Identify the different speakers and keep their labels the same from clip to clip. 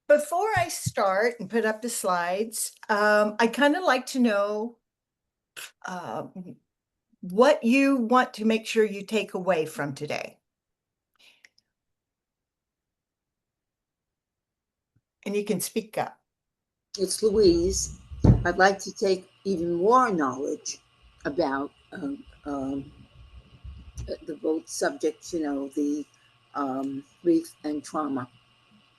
Speaker 1: Before I start and put up the slides, I kind of like to know what you want to make sure you take away from today. And you can speak up.
Speaker 2: It's Louise. I'd like to take even more knowledge about the both subjects, the grief and trauma.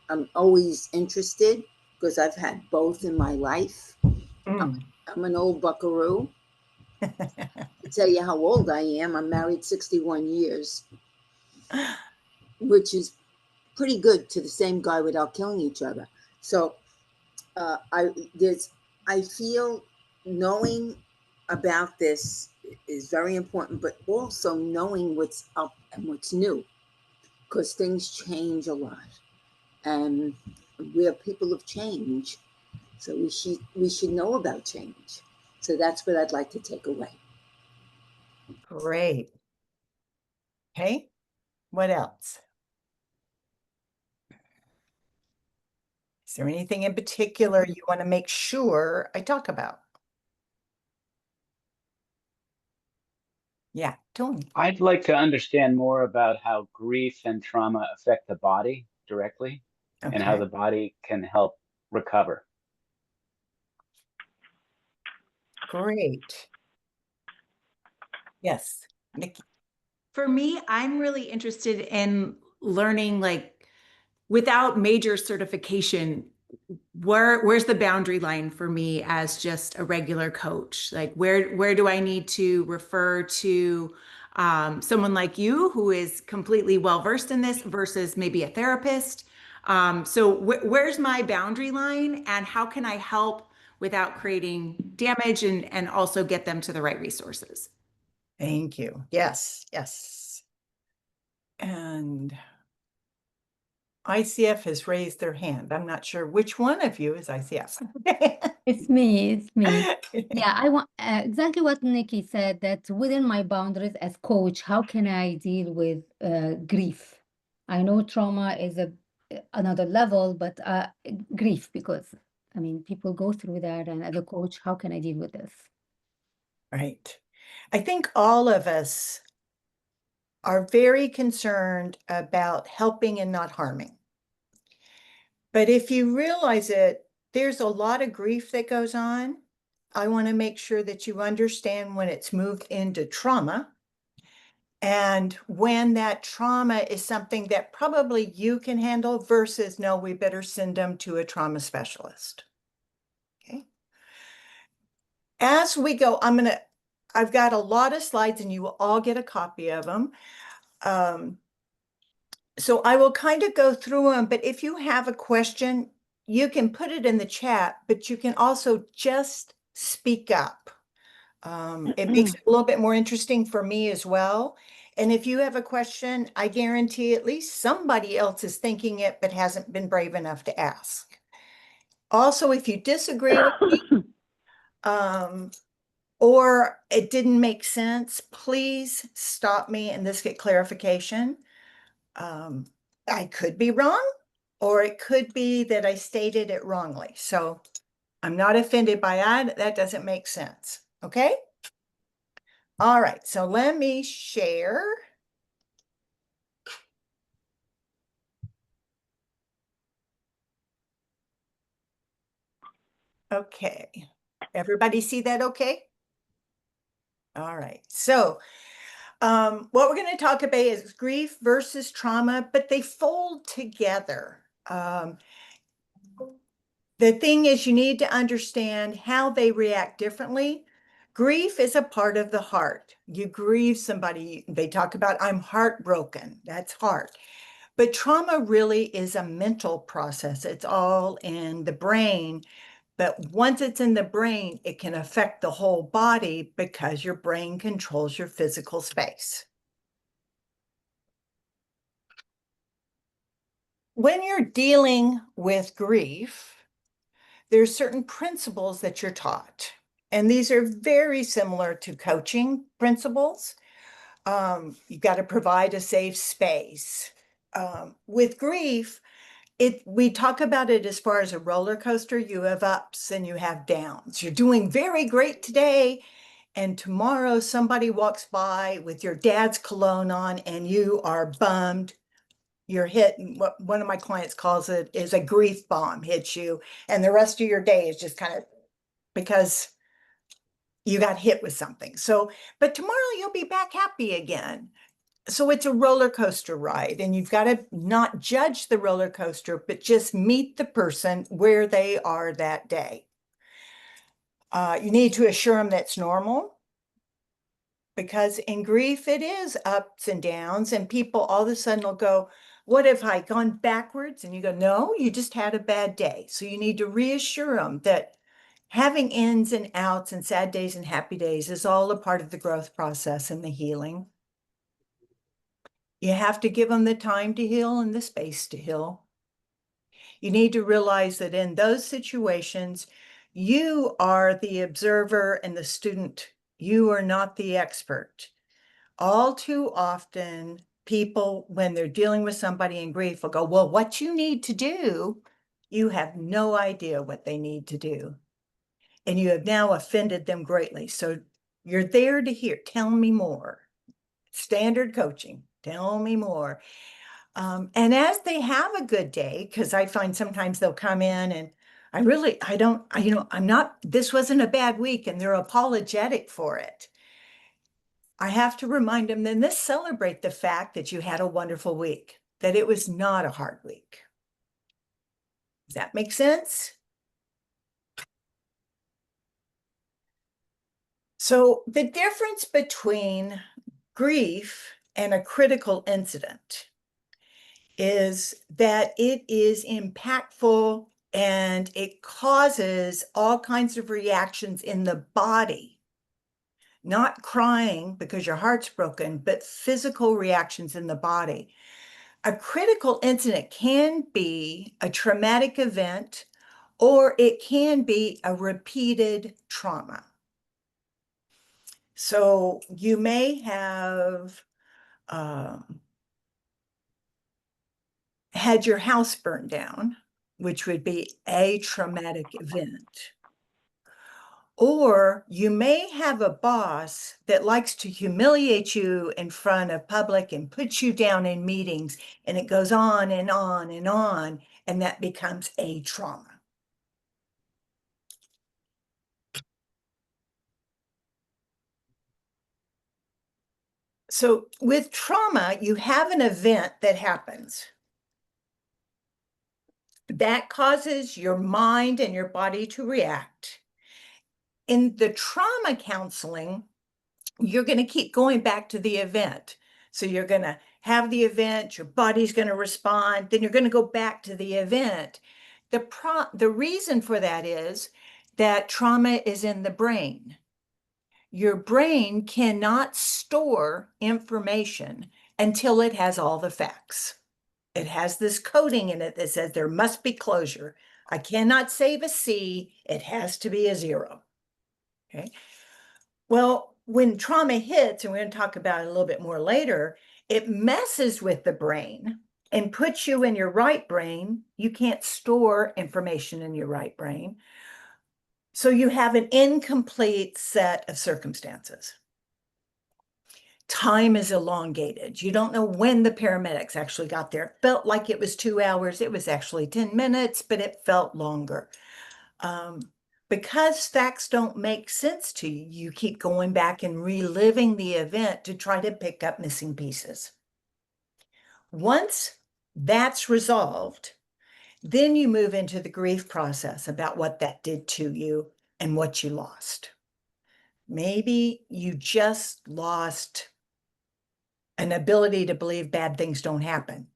Speaker 2: I'm always interested because I've had both in my life. I'm an old buckaroo. To tell you how old I am, I'm married 61 years, which is pretty good to the same guy without killing each other. So I feel knowing about this is very important, but also knowing what's up and what's new, because things change a lot, and we're people of change, so we should know about change. So that's what I'd like to take away.
Speaker 1: Great. Okay. What else? Is there anything in particular you want to make sure I talk about? Yeah, Tony.
Speaker 3: I'd like to understand more about how grief and trauma affect the body directly, and how the body can help recover.
Speaker 1: Great. Yes, Nikki.
Speaker 4: For me, I'm really interested in learning, like, without major certification, where's the boundary line for me as just a regular coach? Like, where do I need to refer to someone like you who is completely well versed in this versus maybe a therapist? So where's my boundary line, and how can I help without creating damage and also get them to the right resources?
Speaker 1: Thank you. Yes, yes. And ICF has raised their hand. I'm not sure which one of you is ICF.
Speaker 5: It's me. Yeah, I want exactly what Nikki said, that within my boundaries as coach, how can I deal with grief? I know trauma is another level, but grief, because I mean, people go through that, and as a coach, how can I deal with this?
Speaker 1: Right. I think all of us are very concerned about helping and not harming. But if you realize it, there's a lot of grief that goes on. I want to make sure that you understand when it's moved into trauma, and when that trauma is something that probably you can handle versus, no, we better send them to a trauma specialist. Okay. As we go, I've got a lot of slides and you will all get a copy of them. So I will kind of go through them, but if you have a question, you can put it in the chat, but you can also just speak up. It makes it a little bit more interesting for me as well. And if you have a question, I guarantee at least somebody else is thinking it, but hasn't been brave enough to ask. Also, if you disagree with me, or it didn't make sense, please stop me and let's get clarification. I could be wrong, or it could be that I stated it wrongly. So I'm not offended by that. That doesn't make sense. Okay. All right. So let me share. Okay. Everybody see that okay? All right. So what we're going to talk about is grief versus trauma, but they fold together. The thing is, you need to understand how they react differently. Grief is a part of the heart. You grieve somebody, they talk about, I'm heartbroken. That's heart. But trauma really is a mental process. It's all in the brain. But once it's in the brain, it can affect the whole body because your brain controls your physical space. When you're dealing with grief, there's certain principles that you're taught, and these are very similar to coaching principles. You've got to provide a safe space. With grief, we talk about it as far as a roller coaster. You have ups and you have downs. You're doing very great today, and tomorrow somebody walks by with your dad's cologne on and you are bummed. You're hit. What one of my clients calls it is a grief bomb hits you, and the rest of your day is just kind of because you got hit with something. So, but tomorrow you'll be back happy again. So it's a roller coaster ride, and you've got to not judge the roller coaster, but just meet the person where they are that day. You need to assure them that's normal, because in grief, it is ups and downs, and people all of a sudden will go, what have I gone backwards? And you go, no, you just had a bad day. So you need to reassure them that having ins and outs and sad days and happy days is all a part of the growth process and the healing. You have to give them the time to heal and the space to heal. You need to realize that in those situations, you are the observer and the student. You are not the expert. All too often, people, when they're dealing with somebody in grief, will go, well, what you need to do, you have no idea what they need to do. And you have now offended them greatly. So you're there to hear, tell me more. Standard coaching, tell me more. And as they have a good day, because I find sometimes they'll come in and I'm not, this wasn't a bad week, and they're apologetic for it. I have to remind them, then let's celebrate the fact that you had a wonderful week, that it was not a hard week. Does that make sense? So the difference between grief and a critical incident is that it is impactful and it causes all kinds of reactions in the body. Not crying because your heart's broken, but physical reactions in the body. A critical incident can be a traumatic event, or it can be a repeated trauma. So you may have had your house burned down, which would be a traumatic event. Or you may have a boss that likes to humiliate you in front of public and put you down in meetings, and it goes on and on and on, and that becomes a trauma. So with trauma, you have an event that happens that causes your mind and your body to react. In the trauma counseling, you're going to keep going back to the event. So you're going to have the event, your body's going to respond, then you're going to go back to the event. The reason for that is that trauma is in the brain. Your brain cannot store information until it has all the facts. It has this coding in it that says there must be closure. I cannot save a C, it has to be a 0. Okay. Well, when trauma hits, and we're going to talk about it a little bit more later, it messes with the brain and puts you in your right brain. You can't store information in your right brain. So you have an incomplete set of circumstances. Time is elongated. You don't know when the paramedics actually got there. It felt like it was 2 hours. It was actually 10 minutes, but it felt longer. Because facts don't make sense to you, you keep going back and reliving the event to try to pick up missing pieces. Once that's resolved, then you move into the grief process about what that did to you and what you lost. Maybe you just lost an ability to believe bad things don't happen,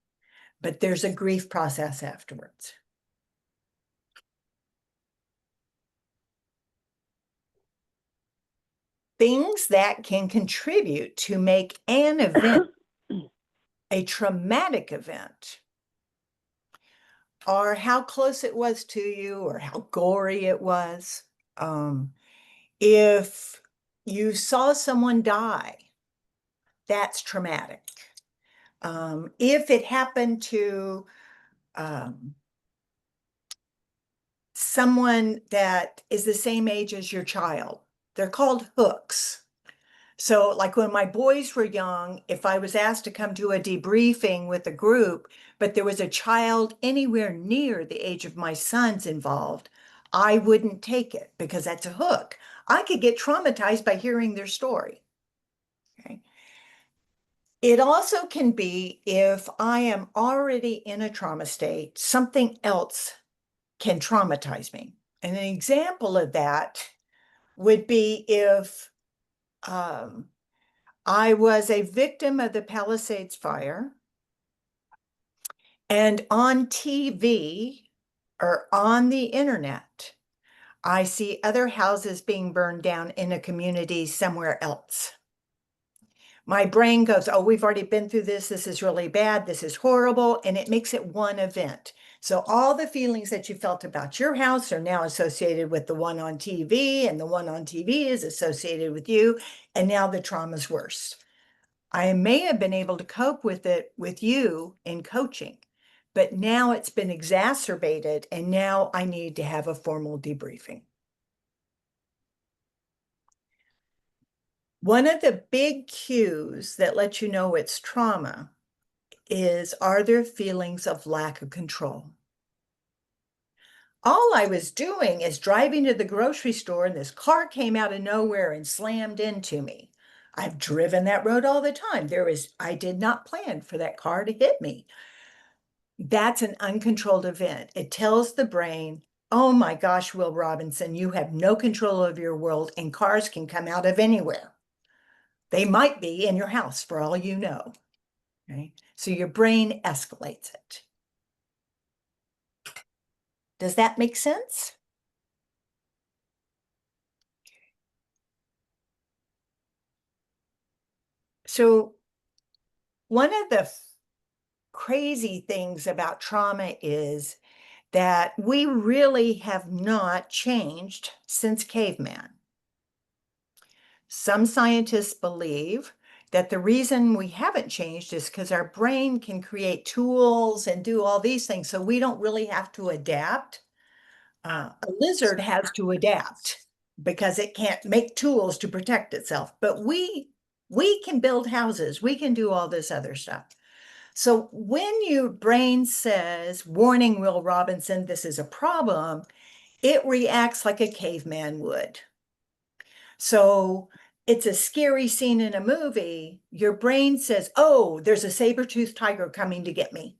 Speaker 1: but there's a grief process afterwards. Things that can contribute to make an event a traumatic event are how close it was to you or how gory it was. If you saw someone die, that's traumatic. If it happened to someone that is the same age as your child, they're called hooks. So like when my boys were young, if I was asked to come to a debriefing with a group, but there was a child anywhere near the age of my sons involved, I wouldn't take it because that's a hook. I could get traumatized by hearing their story. Okay. It also can be if I am already in a trauma state, something else can traumatize me. And an example of that would be if I was a victim of the Palisades fire, and on TV or on the internet, I see other houses being burned down in a community somewhere else. My brain goes, oh, we've already been through this. This is really bad. This is horrible. And it makes it one event. So all the feelings that you felt about your house are now associated with the one on TV, and the one on TV is associated with you. And now the trauma's worse. I may have been able to cope with it with you in coaching, but now it's been exacerbated, and now I need to have a formal debriefing. One of the big cues that let you know it's trauma is, are there feelings of lack of control? All I was doing is driving to the grocery store, and this car came out of nowhere and slammed into me. I've driven that road all the time. I did not plan for that car to hit me. That's an uncontrolled event. It tells the brain, oh my gosh, Will Robinson, you have no control of your world, and cars can come out of anywhere. They might be in your house for all you know. Okay? So your brain escalates it. Does that make sense? So one of the crazy things about trauma is that we really have not changed since caveman. Some scientists believe that the reason we haven't changed is because our brain can create tools and do all these things, so we don't really have to adapt. A lizard has to adapt because it can't make tools to protect itself, but we can build houses, we can do all this other stuff. So when your brain says, warning, Will Robinson, this is a problem, it reacts like a caveman would. So it's a scary scene in a movie. Your brain says, oh, there's a saber-toothed tiger coming to get me.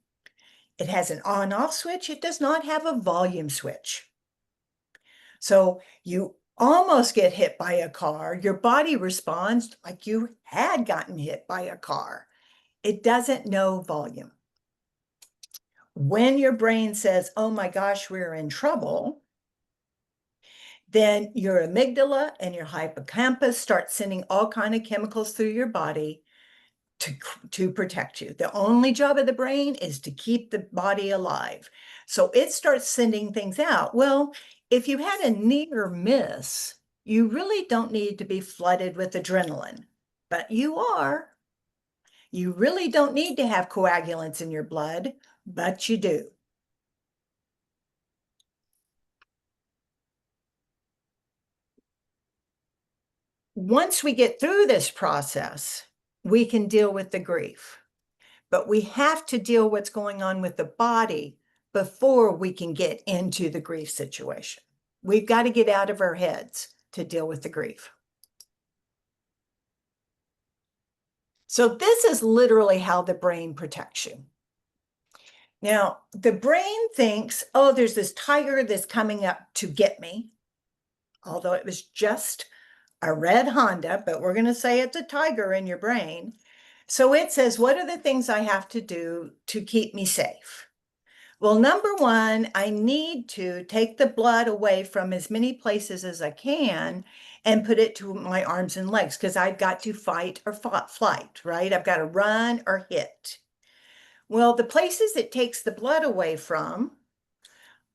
Speaker 1: It has an on-off switch. It does not have a volume switch. So you almost get hit by a car. Your body responds like you had gotten hit by a car. It doesn't know volume. When your brain says, oh my gosh, we're in trouble, then your amygdala and your hippocampus start sending all kinds of chemicals through your body to protect you. The only job of the brain is to keep the body alive. So it starts sending things out. Well, if you had a near miss, you really don't need to be flooded with adrenaline, but you are. You really don't need to have coagulants in your blood, but you do. Once we get through this process, we can deal with the grief. But we have to deal what's going on with the body before we can get into the grief situation. We've got to get out of our heads to deal with the grief. So this is literally how the brain protects you. Now, the brain thinks, oh, there's this tiger that's coming up to get me, although it was just a red Honda, but we're going to say it's a tiger in your brain. So it says, what are the things I have to do to keep me safe? Well, number one, I need to take the blood away from as many places as I can and put it to my arms and legs, because I've got to fight or flight, right? I've got to run or hit. Well, the places it takes the blood away from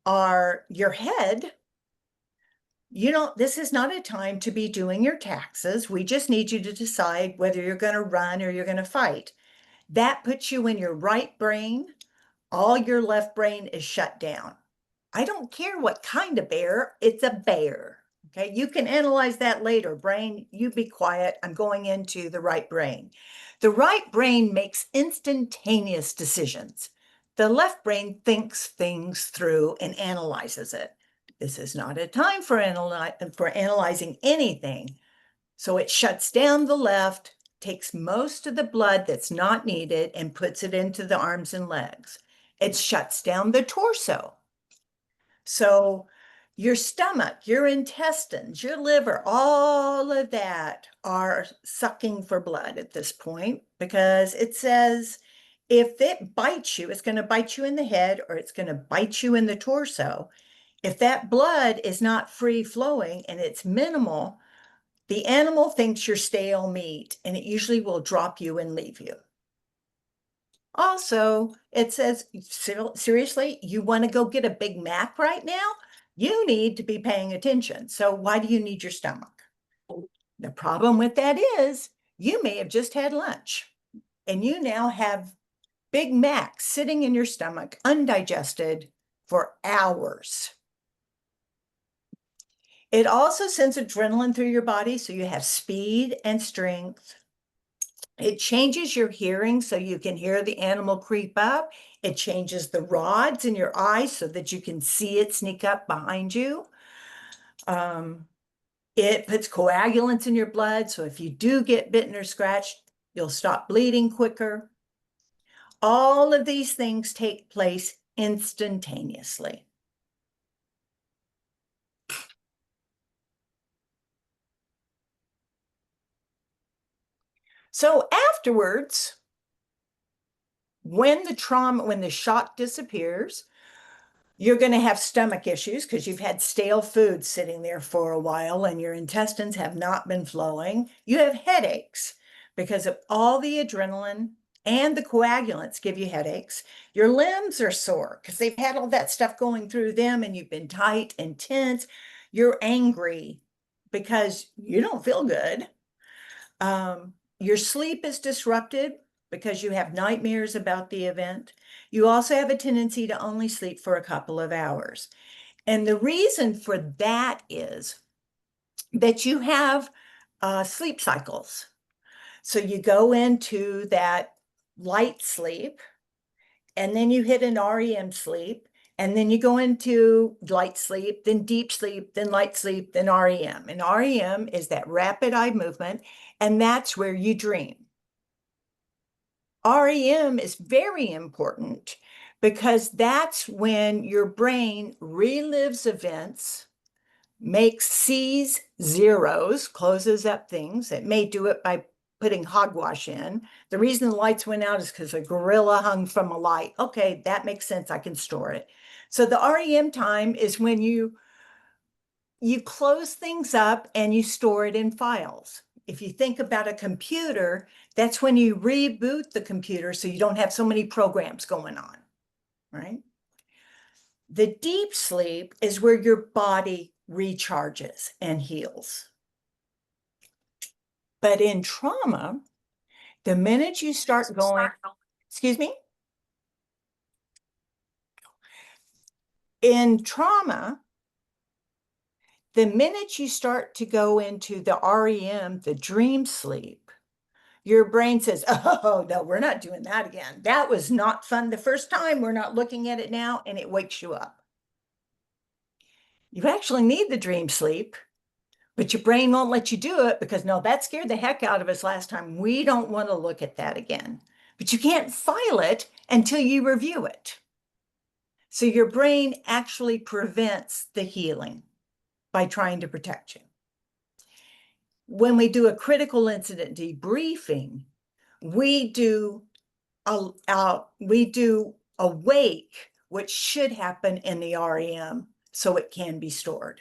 Speaker 1: are your head, this is not a time to be doing your taxes. We just need you to decide whether you're going to run or you're going to fight. That puts you in your right brain. All your left brain is shut down. I don't care what kind of bear, it's a bear. Okay, you can analyze that later. Brain, you be quiet. I'm going into the right brain. The right brain makes instantaneous decisions. The left brain thinks things through and analyzes it. This is not a time for analyzing anything. So it shuts down the left, takes most of the blood that's not needed and puts it into the arms and legs. It shuts down the torso. So your stomach, your intestines, your liver, all of that are sucking for blood at this point, because it says if it bites you, it's going to bite you in the head or it's going to bite you in the torso. If that blood is not free flowing and it's minimal, the animal thinks you're stale meat and it usually will drop you and leave you. Also, it says, seriously, you want to go get a Big Mac right now? You need to be paying attention. So why do you need your stomach? The problem with that is you may have just had lunch and you now have Big Mac sitting in your stomach, undigested for hours. It also sends adrenaline through your body, so you have speed and strength. It changes your hearing so you can hear the animal creep up. It changes the rods in your eyes so that you can see it sneak up behind you. It puts coagulants in your blood, so if you do get bitten or scratched, you'll stop bleeding quicker. All of these things take place instantaneously. So afterwards, when the shock disappears, you're going to have stomach issues because you've had stale food sitting there for a while and your intestines have not been flowing. You have headaches because of all the adrenaline and the coagulants give you headaches. Your limbs are sore because they've had all that stuff going through them and you've been tight and tense. You're angry because you don't feel good. Your sleep is disrupted because you have nightmares about the event. You also have a tendency to only sleep for a couple of hours. And the reason for that is that you have sleep cycles. So you go into that light sleep, and then you hit an REM sleep, and then you go into light sleep, then deep sleep, then light sleep, then REM. And REM is that rapid eye movement, and that's where you dream. REM is very important because that's when your brain relives events, sees zeros, closes up things. It may do it by putting hogwash in. The reason the lights went out is because a gorilla hung from a light. Okay, that makes sense. I can store it. So the REM time is when you close things up and you store it in files. If you think about a computer, that's when you reboot the computer so you don't have so many programs going on, right? The deep sleep is where your body recharges and heals. But in trauma, the minute you start going, excuse me? In trauma, the minute you start to go into the REM, the dream sleep, your brain says, oh, no, we're not doing that again. That was not fun the first time. We're not looking at it now. And it wakes you up. You actually need the dream sleep, but your brain won't let you do it because, no, that scared the heck out of us last time. We don't want to look at that again. But you can't file it until you review it. So your brain actually prevents the healing by trying to protect you. When we do a critical incident debriefing, we do awake, which should happen in the REM so it can be stored.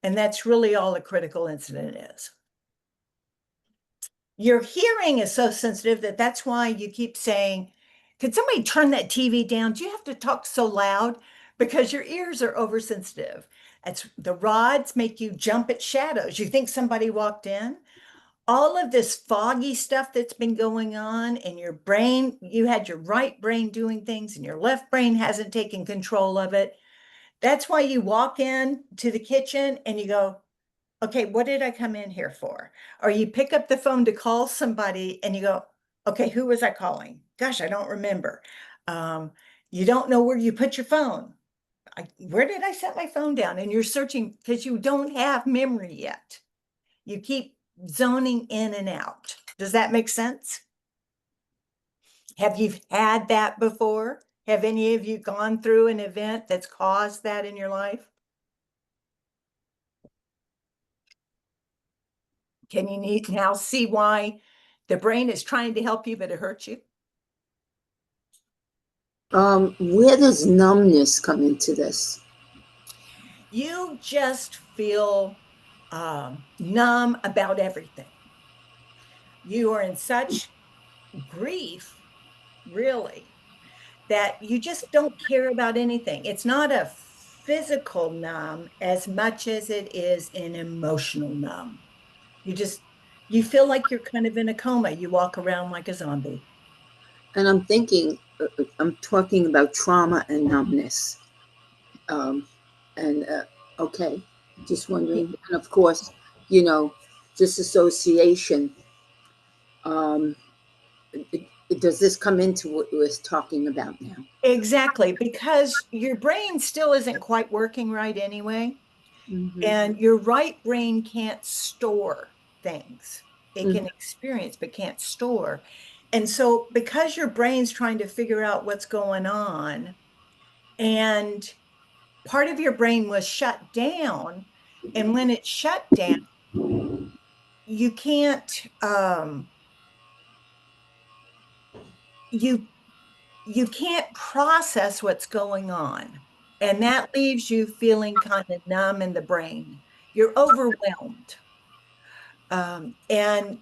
Speaker 1: And that's really all a critical incident is. Your hearing is so sensitive that's why you keep saying, could somebody turn that TV down? Do you have to talk so loud? Because your ears are oversensitive. The rods make you jump at shadows. You think somebody walked in. All of this foggy stuff that's been going on in your brain, you had your right brain doing things and your left brain hasn't taken control of it. That's why you walk in to the kitchen and you go, okay, what did I come in here for? Or you pick up the phone to call somebody and you go, okay, who was I calling? Gosh, I don't remember. You don't know where you put your phone. Where did I set my phone down? And you're searching because you don't have memory yet. You keep zoning in and out. Does that make sense? Have you had that before? Have any of you gone through an event that's caused that in your life? Can you now see why the brain is trying to help you, but it hurts you?
Speaker 2: Where does numbness come into this?
Speaker 1: You just feel numb about everything. You are in such grief, really, that you just don't care about anything. It's not a physical numb as much as it is an emotional numb. You feel like you're kind of in a coma. You walk around like a zombie.
Speaker 2: And I'm thinking, I'm talking about trauma and numbness. And okay, just wondering. And of course, disassociation. Um, does this come into what we're talking about now?
Speaker 1: Exactly, because your brain still isn't quite working right anyway.
Speaker 2: Mm-hmm.
Speaker 1: And your right brain can't store things. It can
Speaker 2: Mm-hmm.
Speaker 1: experience, but can't store. And so, because your brain's trying to figure out what's going on, and part of your brain was shut down, and when it's shut down, you can't, you you can't process what's going on. And that leaves you feeling kind of numb in the brain. You're overwhelmed. And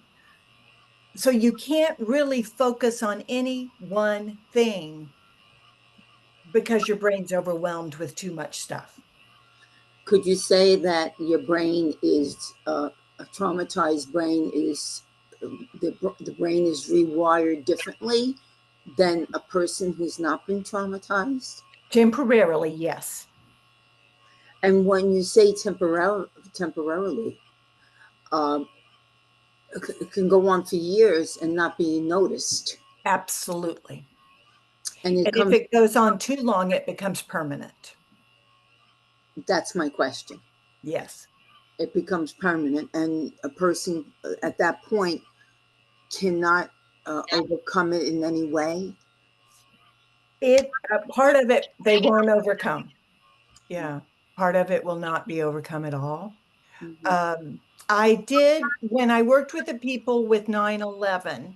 Speaker 1: so you can't really focus on any one thing because your brain's overwhelmed with too much stuff.
Speaker 2: Could you say that your brain is a traumatized brain is the brain is rewired differently than a person who's not been traumatized?
Speaker 1: Temporarily, yes.
Speaker 2: And when you say temporarily, um, it can go on for years and not be noticed.
Speaker 1: Absolutely.
Speaker 2: And it
Speaker 1: And if
Speaker 2: comes,
Speaker 1: it goes on too long, it becomes permanent.
Speaker 2: that's my question.
Speaker 1: Yes.
Speaker 2: It becomes permanent, and a person at that point cannot overcome it in any way.
Speaker 1: Part of it they won't overcome. Yeah. Part of it will not be overcome at all.
Speaker 2: Mm-hmm.
Speaker 1: I did, when I worked with the people with 9/11,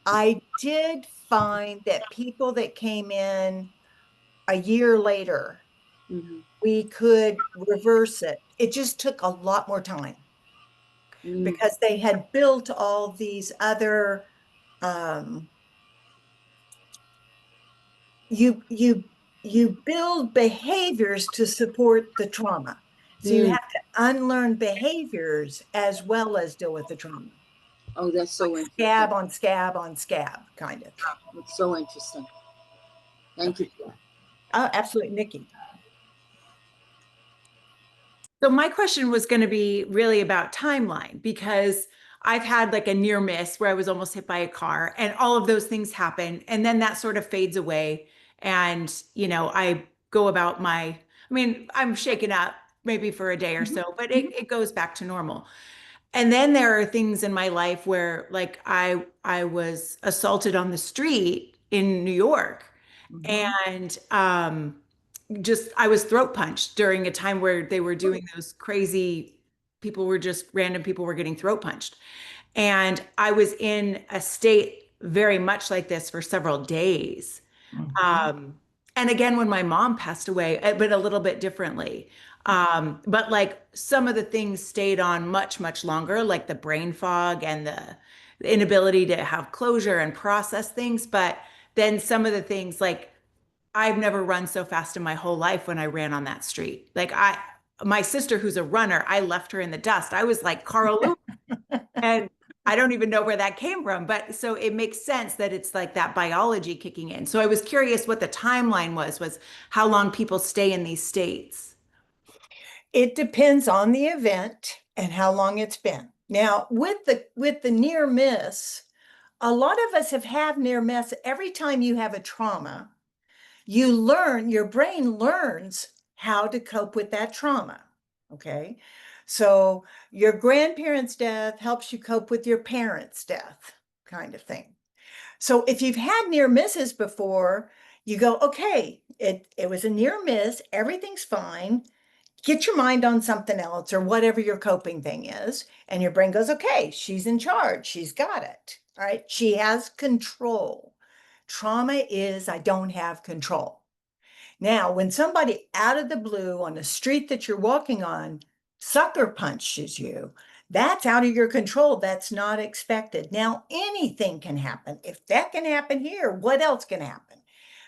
Speaker 1: I did find that people that came in a year later,
Speaker 2: Mm-hmm.
Speaker 1: we could reverse it. It just took a lot more time
Speaker 2: Mm-hmm.
Speaker 1: because they had built all these other um, you build behaviors to support the trauma. So you
Speaker 2: Mm.
Speaker 1: have to unlearn behaviors as well as deal with the trauma.
Speaker 2: Oh, that's
Speaker 1: Like
Speaker 2: so interesting.
Speaker 1: scab on scab on scab, kind of.
Speaker 2: It's so interesting. Thank you
Speaker 1: Okay.
Speaker 2: for that.
Speaker 1: Oh, absolutely, Nikki.
Speaker 4: So my question was going to be really about timeline because I've had like a near miss where I was almost hit by a car and all of those things happen and then that sort of fades away and I go about I'm shaken up maybe for a day or so, but it goes back to normal. And then there are things in my life where like I was assaulted on the street in New York
Speaker 1: Mhm.
Speaker 4: and just I was throat punched during a time where they were doing those crazy random people were getting throat punched. And I was in a state very much like this for several days.
Speaker 1: Mhm.
Speaker 4: Um, and again, when my mom passed away, but a little bit differently. But like some of the things stayed on much, much longer, like the brain fog and the inability to have closure and process things. But then some of the things like I've never run so fast in my whole life when I ran on that street. Like my sister, who's a runner, I left her in the dust. I was like Carl Lewis. And I don't even know where that came from. But so it makes sense that it's like that biology kicking in. So I was curious what the timeline was how long people stay in these states.
Speaker 1: It depends on the event and how long it's been. Now, with the near miss, a lot of us have had near miss. Every time you have a trauma, you learn, your brain learns how to cope with that trauma. Okay. So your grandparents' death helps you cope with your parents' death, kind of thing. So if you've had near misses before, you go, okay, it was a near miss, everything's fine. Get your mind on something else or whatever your coping thing is. And your brain goes, okay, she's in charge. She's got it. All right. She has control. Trauma is, I don't have control. Now, when somebody out of the blue on the street that you're walking on sucker punches you, that's out of your control. That's not expected. Now, anything can happen. If that can happen here, what else can happen?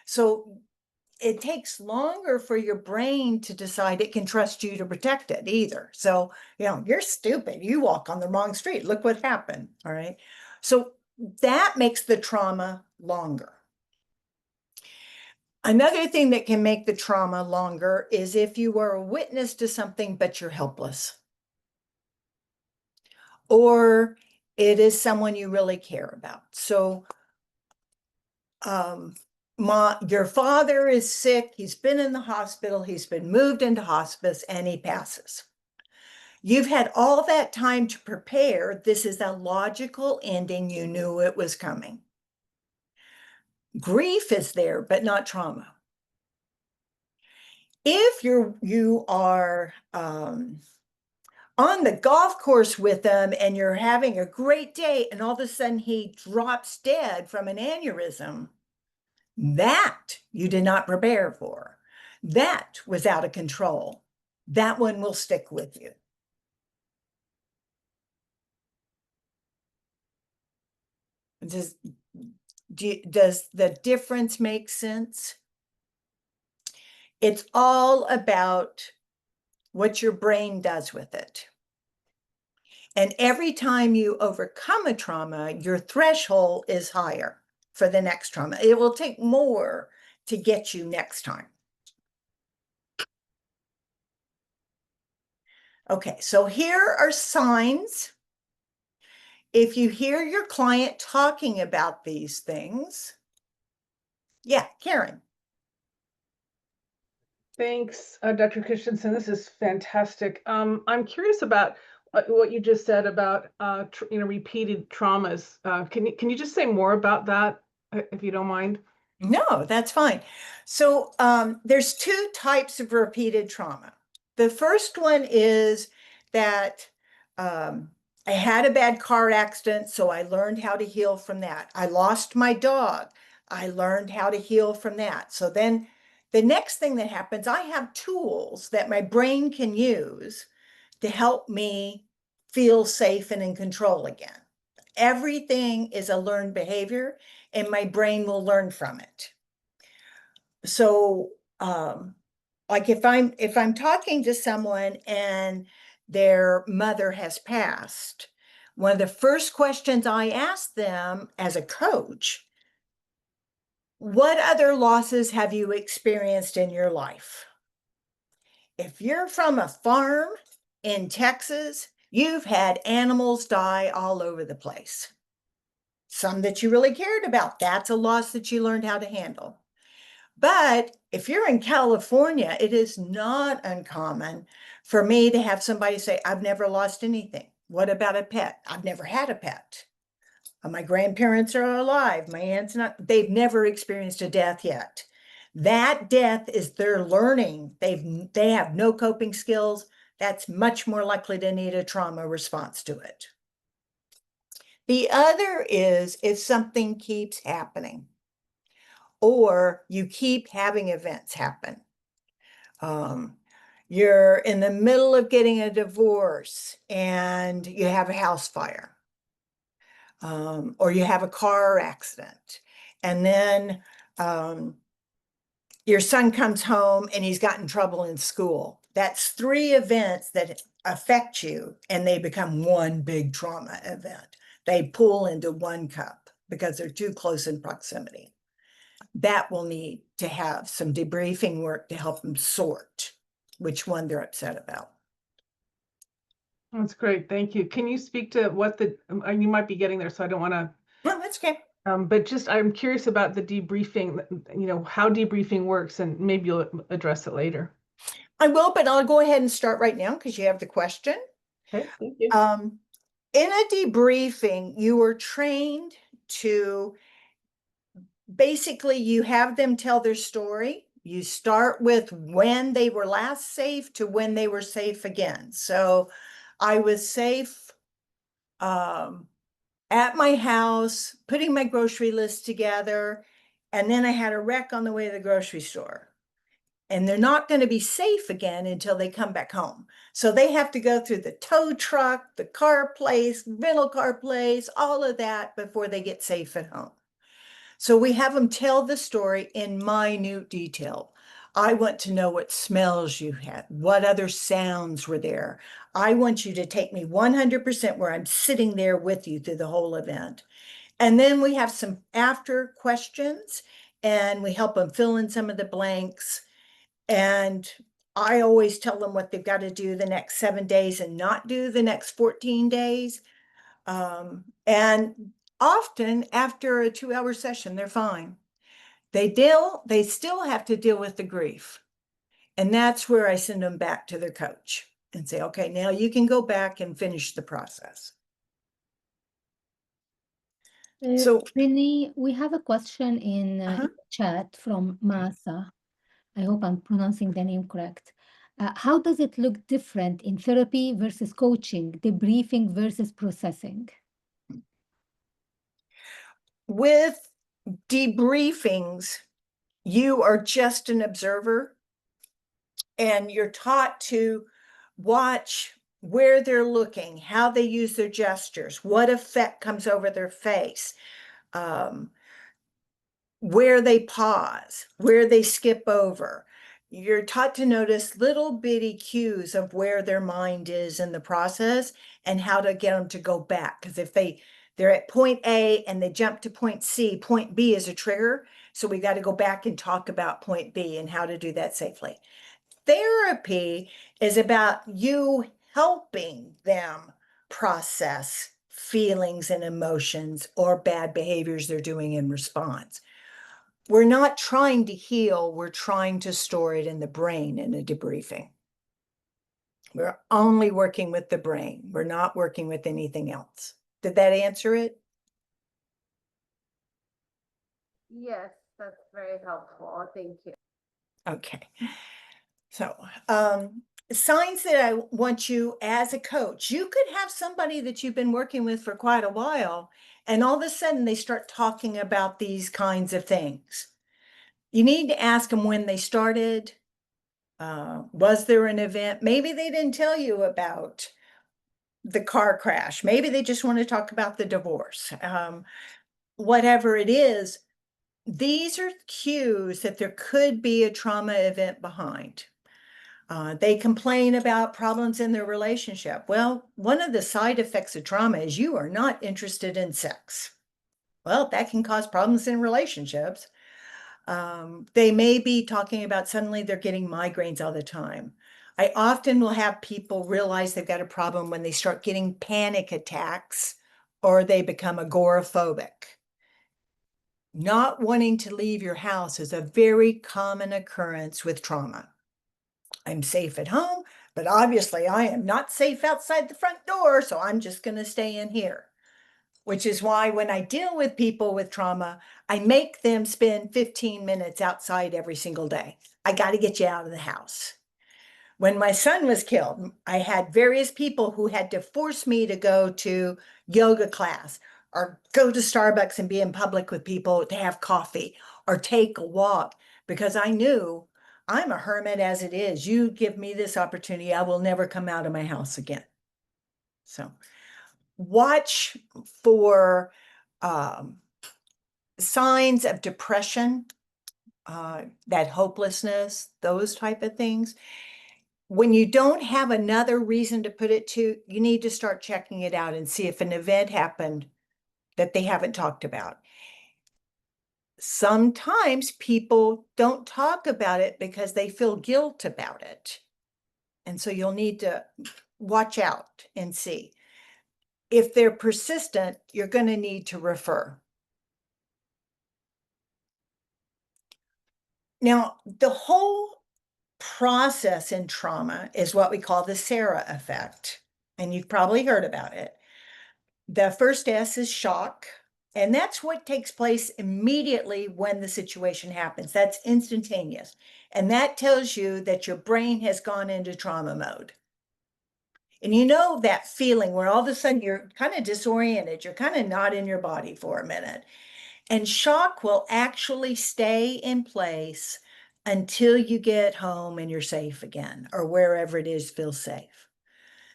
Speaker 1: So it takes longer for your brain to decide it can trust you to protect it either. So, you're stupid. You walk on the wrong street. Look what happened. All right. So that makes the trauma longer. Another thing that can make the trauma longer is if you are a witness to something, but you're helpless. Or it is someone you really care about. So, your father is sick, he's been in the hospital, he's been moved into hospice, and he passes. You've had all that time to prepare. This is a logical ending. You knew it was coming. Grief is there, but not trauma. If you are on the golf course with them and you're having a great day and all of a sudden he drops dead from an aneurysm, that you did not prepare for. That was out of control. That one will stick with you. Does the difference make sense? It's all about what your brain does with it. And every time you overcome a trauma, your threshold is higher for the next trauma. It will take more to get you next time. Okay, so here are signs. If you hear your client talking about these things, yeah, Karen.
Speaker 6: Thanks, Dr. Christensen. This is fantastic. I'm curious about what you just said about repeated traumas. Can you just say more about that, if you don't mind?
Speaker 1: No, that's fine. So there's two types of repeated trauma. The first one is that I had a bad car accident, so I learned how to heal from that. I lost my dog. I learned how to heal from that. So then the next thing that happens, I have tools that my brain can use to help me feel safe and in control again. Everything is a learned behavior and my brain will learn from it. So like if I'm talking to someone and their mother has passed, one of the first questions I ask them as a coach, what other losses have you experienced in your life? If you're from a farm in Texas, you've had animals die all over the place. Some that you really cared about. That's a loss that you learned how to handle. But if you're in California, it is not uncommon for me to have somebody say, I've never lost anything. What about a pet? I've never had a pet. My grandparents are alive. My aunt's not, they've never experienced a death yet. That death is their learning. They have no coping skills. That's much more likely to need a trauma response to it. The other is if something keeps happening or you keep having events happen. You're in the middle of getting a divorce and you have a house fire. Or you have a car accident. And then your son comes home and he's got in trouble in school. That's 3 events that affect you, and they become one big trauma event. They pull into one cup because they're too close in proximity. That will need to have some debriefing work to help them sort which one they're upset about.
Speaker 6: That's great. Thank you. Can you speak to what you might be getting there, so I don't want to.
Speaker 1: Well, that's okay.
Speaker 6: But just I'm curious about the debriefing, how debriefing works, and maybe you'll address it later.
Speaker 1: I will, but I'll go ahead and start right now because you have the question.
Speaker 6: Okay, thank you.
Speaker 1: In a debriefing, you are trained to basically, you have them tell their story. You start with when they were last safe to when they were safe again. So I was safe at my house, putting my grocery list together, and then I had a wreck on the way to the grocery store. And they're not going to be safe again until they come back home. So they have to go through the tow truck, the car place, rental car place, all of that before they get safe at home. So we have them tell the story in minute detail. I want to know what smells you had, what other sounds were there. I want you to take me 100% where I'm sitting there with you through the whole event. And then we have some after questions, and we help them fill in some of the blanks. And I always tell them what they've got to do the next 7 days and not do the next 14 days. And often after a 2-hour session, they're fine. They still have to deal with the grief. And that's where I send them back to their coach and say, okay, now you can go back and finish the process. So,
Speaker 5: Renee, we have a question in the chat from Masa. I hope I'm pronouncing the name correct. How does it look different in therapy versus coaching, debriefing versus processing?
Speaker 1: with debriefings, you are just an observer, and you're taught to watch where they're looking, how they use their gestures, what effect comes over their face, where they pause, where they skip over. You're taught to notice little bitty cues of where their mind is in the process and how to get them to go back. Because if they're at point A and they jump to point C, point B is a trigger. So we got to go back and talk about point B and how to do that safely. Therapy is about you helping them process feelings and emotions or bad behaviors they're doing in response. We're not trying to heal, we're trying to store it in the brain in a debriefing. We're only working with the brain. We're not working with anything else. Did that answer it?
Speaker 7: Yes, that's very helpful. Thank you.
Speaker 1: Okay. So, signs that I want you as a coach, you could have somebody that you've been working with for quite a while, and all of a sudden they start talking about these kinds of things. You need to ask them when they started. Was there an event? Maybe they didn't tell you about the car crash. Maybe they just want to talk about the divorce. Whatever it is, these are cues that there could be a trauma event behind. They complain about problems in their relationship. Well, one of the side effects of trauma is you are not interested in sex. Well, that can cause problems in relationships. They may be talking about suddenly they're getting migraines all the time. I often will have people realize they've got a problem when they start getting panic attacks or they become agoraphobic. Not wanting to leave your house is a very common occurrence with trauma. I'm safe at home, but obviously I am not safe outside the front door, so I'm just going to stay in here. Which is why when I deal with people with trauma, I make them spend 15 minutes outside every single day. I got to get you out of the house. When my son was killed, I had various people who had to force me to go to yoga class or go to Starbucks and be in public with people to have coffee or take a walk because I knew I'm a hermit as it is. You give me this opportunity, I will never come out of my house again. So watch for signs of depression, that hopelessness, those type of things. when you don't have another reason to put it to, you need to start checking it out and see if an event happened that they haven't talked about. Sometimes people don't talk about it because they feel guilt about it. And so you'll need to watch out and see. If they're persistent, you're going to need to refer. Now, the whole process in trauma is what we call the Sarah effect. And you've probably heard about it. The first S is shock. And that's what takes place immediately when the situation happens. That's instantaneous. And that tells you that your brain has gone into trauma mode. And you know that feeling where all of a sudden you're kind of disoriented, you're kind of not in your body for a minute. And shock will actually stay in place until you get home and you're safe again, or wherever it is feels safe.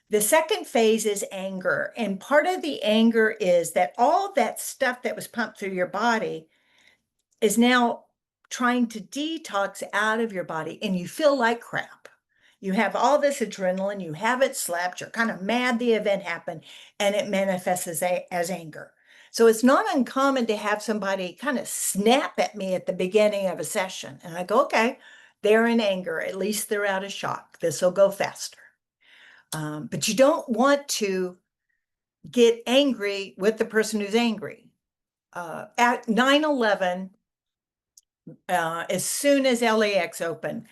Speaker 1: The second phase is anger. And part of the anger is that all that stuff that was pumped through your body is now trying to detox out of your body, and you feel like crap. You have all this adrenaline, you haven't slept, you're kind of mad the event happened, and it manifests as anger. So it's not uncommon to have somebody kind of snap at me at the beginning of a session. And I go, okay, they're in anger. At least they're out of shock. This will go faster. But you don't want to get angry with the person who's angry. At 9/11, as soon as LAX opened,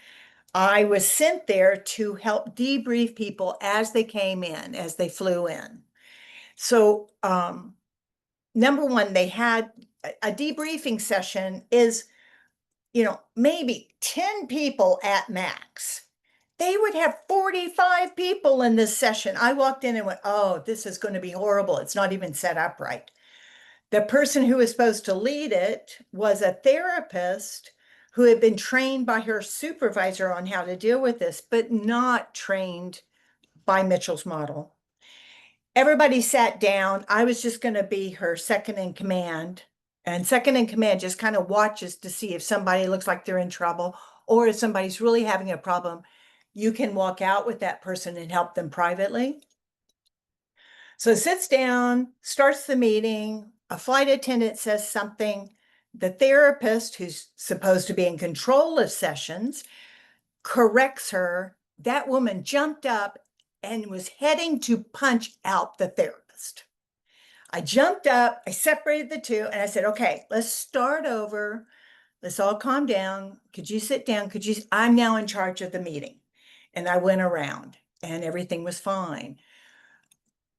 Speaker 1: I was sent there to help debrief people as they came in, as they flew in. So, number one, they had a debriefing session is, maybe 10 people at max. They would have 45 people in this session. I walked in and went, oh, this is going to be horrible. It's not even set up right. The person who was supposed to lead it was a therapist who had been trained by her supervisor on how to deal with this, but not trained by Mitchell's model. Everybody sat down. I was just going to be her second in command. And second in command just kind of watches to see if somebody looks like they're in trouble or if somebody's really having a problem. You can walk out with that person and help them privately. So sits down, starts the meeting. A flight attendant says something. The therapist, who's supposed to be in control of sessions, corrects her. That woman jumped up and was heading to punch out the therapist. I jumped up, I separated the two, and I said, okay, let's start over. Let's all calm down. Could you sit down? I'm now in charge of the meeting. And I went around and everything was fine.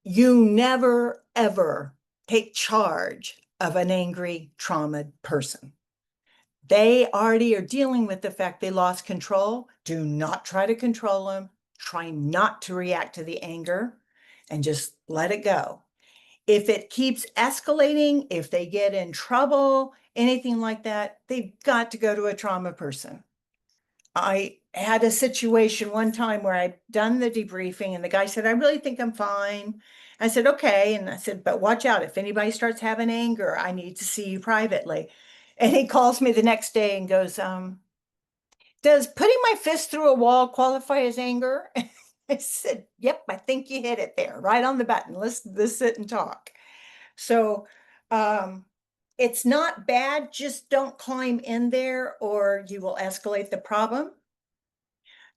Speaker 1: You never, ever take charge of an angry, traumatized person. They already are dealing with the fact they lost control. Do not try to control them. Try not to react to the anger and just let it go. If it keeps escalating, if they get in trouble, anything like that, they've got to go to a trauma person. I had a situation one time where I'd done the debriefing and the guy said, I really think I'm fine. I said, okay. And I said, but watch out. If anybody starts having anger, I need to see you privately. And he calls me the next day and goes, does putting my fist through a wall qualify as anger? I said, yep, I think you hit it there, right on the button. Let's sit and talk. So it's not bad. Just don't climb in there or you will escalate the problem.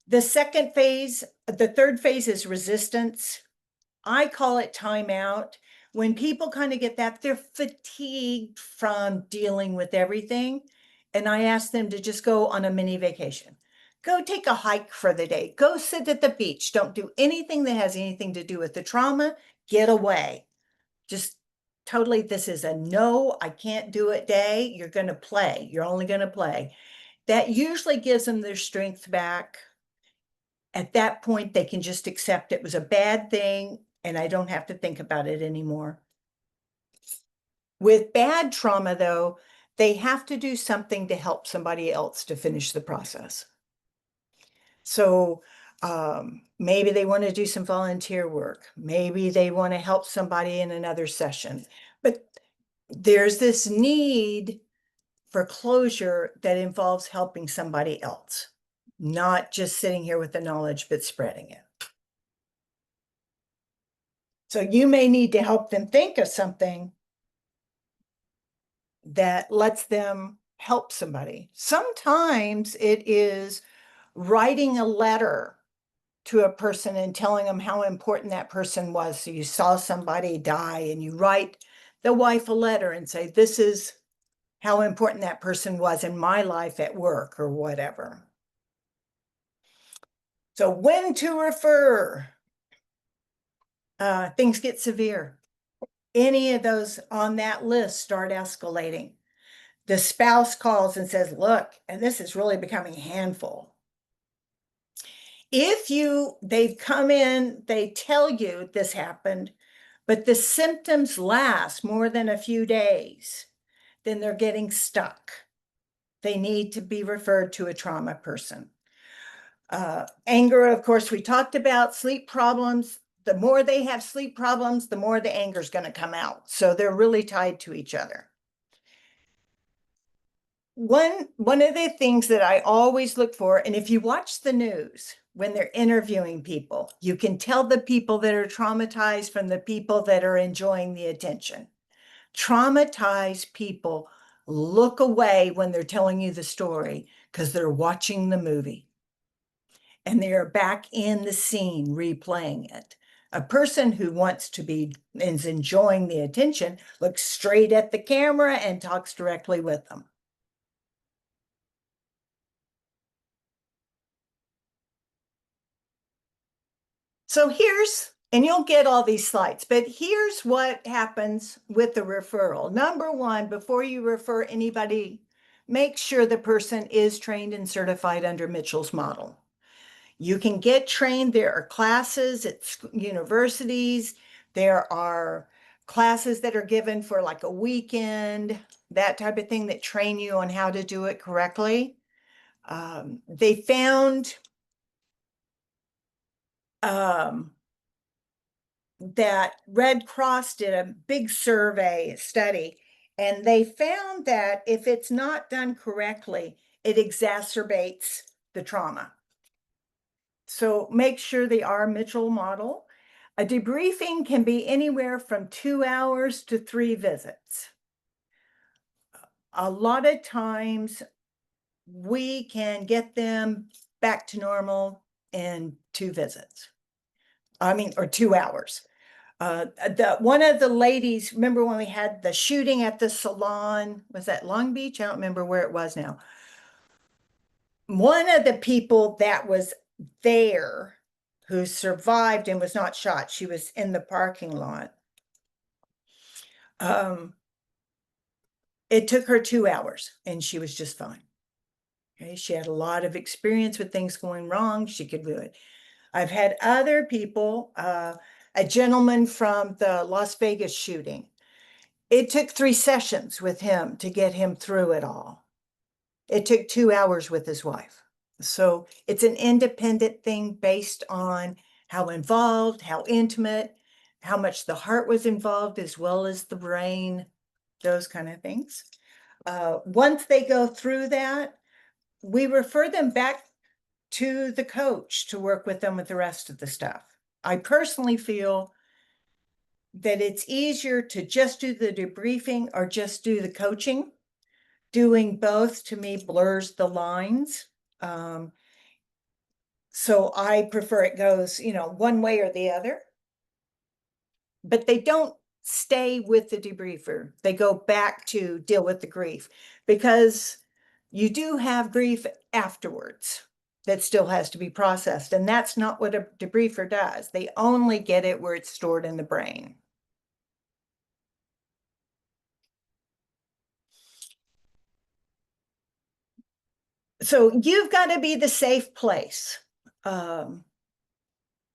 Speaker 1: The third phase is resistance. I call it timeout. When people kind of get that, they're fatigued from dealing with everything. And I ask them to just go on a mini vacation. Go take a hike for the day. Go sit at the beach. Don't do anything that has anything to do with the trauma. Get away. Just totally, this is a no, I can't do it day. You're going to play. You're only going to play. That usually gives them their strength back. At that point, they can just accept it was a bad thing and I don't have to think about it anymore. With bad trauma, though, they have to do something to help somebody else to finish the process. So maybe they want to do some volunteer work. Maybe they want to help somebody in another session. But there's this need for closure that involves helping somebody else. not just sitting here with the knowledge, but spreading it. So you may need to help them think of something that lets them help somebody. Sometimes it is writing a letter to a person and telling them how important that person was. So you saw somebody die and you write the wife a letter and say, this is how important that person was in my life at work or whatever. So when to refer, things get severe. Any of those on that list start escalating. The spouse calls and says, look, and this is really becoming a handful. If they've come in, they tell you this happened, but the symptoms last more than a few days, then they're getting stuck. They need to be referred to a trauma person. Anger, of course, we talked about. Sleep problems. The more they have sleep problems, the more the anger is going to come out. So they're really tied to each other. One of the things that I always look for, and if you watch the news when they're interviewing people, you can tell the people that are traumatized from the people that are enjoying the attention. Traumatized people look away when they're telling you the story because they're watching the movie and they are back in the scene replaying it. A person who is enjoying the attention looks straight at the camera and talks directly with them. So and you'll get all these slides, but here's what happens with the referral. Number one, before you refer anybody, make sure the person is trained and certified under Mitchell's model. You can get trained. There are classes at universities. There are classes that are given for like a weekend, that type of thing, that train you on how to do it correctly. They found that Red Cross did a big survey study, and they found that if it's not done correctly, it exacerbates the trauma. So make sure they are Mitchell model. A debriefing can be anywhere from 2 hours to 3 visits. A lot of times we can get them back to normal in 2 visits. Or 2 hours. One of the ladies, remember when we had the shooting at the salon? Was that Long Beach? I don't remember where it was now. One of the people that was there who survived and was not shot, she was in the parking lot. It took her 2 hours and she was just fine. Okay, she had a lot of experience with things going wrong. She could do it. I've had other people, a gentleman from the Las Vegas shooting. It took 3 sessions with him to get him through it all. It took 2 hours with his wife. So it's an independent thing based on how involved, how intimate, how much the heart was involved, as well as the brain, those kind of things. Once they go through that, we refer them back to the coach to work with them with the rest of the stuff. I personally feel that it's easier to just do the debriefing or just do the coaching. Doing both, to me, blurs the lines. So I prefer it goes, one way or the other. But they don't stay with the debriefer. They go back to deal with the grief, because you do have grief afterwards that still has to be processed. And that's not what a debriefer does. They only get it where it's stored in the brain. So you've got to be the safe place in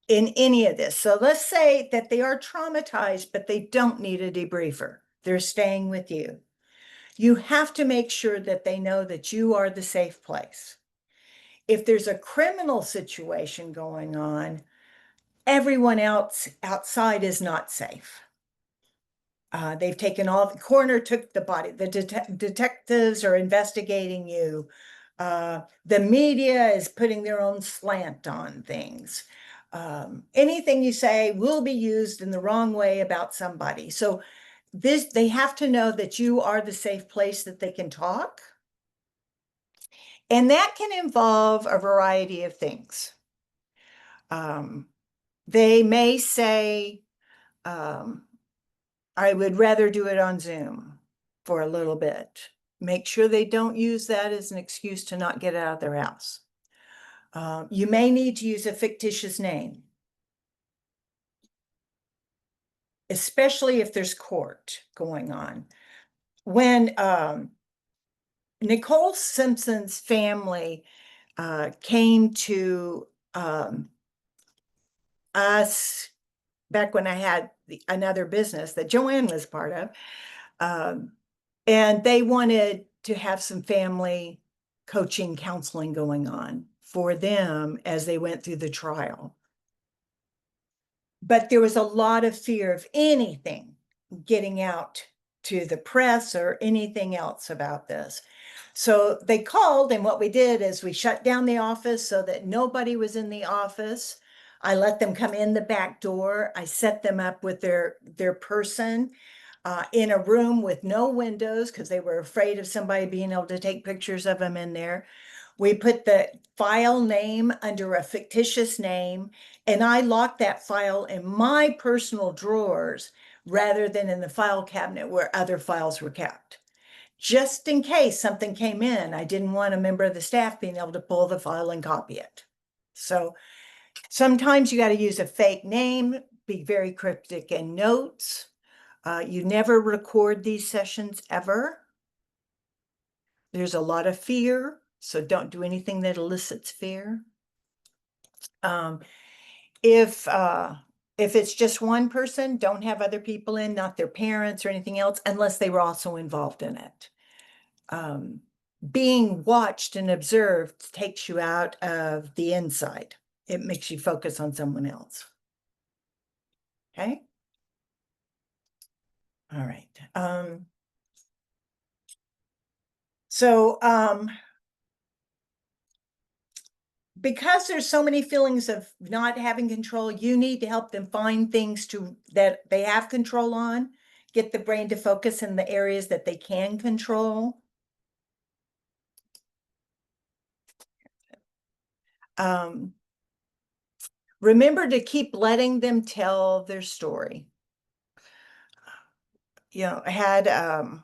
Speaker 1: any of this. So let's say that they are traumatized, but they don't need a debriefer. They're staying with you. You have to make sure that they know that you are the safe place. If there's a criminal situation going on, everyone else outside is not safe. They've taken the coroner took the body, the detectives are investigating you. The media is putting their own slant on things. Anything you say will be used in the wrong way about somebody. So they have to know that you are the safe place that they can talk. And that can involve a variety of things. They may say, I would rather do it on Zoom for a little bit. Make sure they don't use that as an excuse to not get out of their house. You may need to use a fictitious name, especially if there's court going on. When Nicole Simpson's family came to us back when I had another business that Joanne was part of, and they wanted to have some family coaching, counseling going on for them as they went through the trial. But there was a lot of fear of anything getting out to the press or anything else about this. So they called, and what we did is we shut down the office so that nobody was in the office. I let them come in the back door. I set them up with their person in a room with no windows because they were afraid of somebody being able to take pictures of them in there. We put the file name under a fictitious name, and I locked that file in my personal drawers rather than in the file cabinet where other files were kept. Just in case something came in, I didn't want a member of the staff being able to pull the file and copy it. So sometimes you got to use a fake name, be very cryptic in notes. You never record these sessions ever. There's a lot of fear, so don't do anything that elicits fear. If it's just one person, don't have other people in, not their parents or anything else, unless they were also involved in it. Being watched and observed takes you out of the inside. It makes you focus on someone else. Okay? All right. Because there's so many feelings of not having control, you need to help them find things that they have control on, get the brain to focus in the areas that they can control. Remember to keep letting them tell their story. I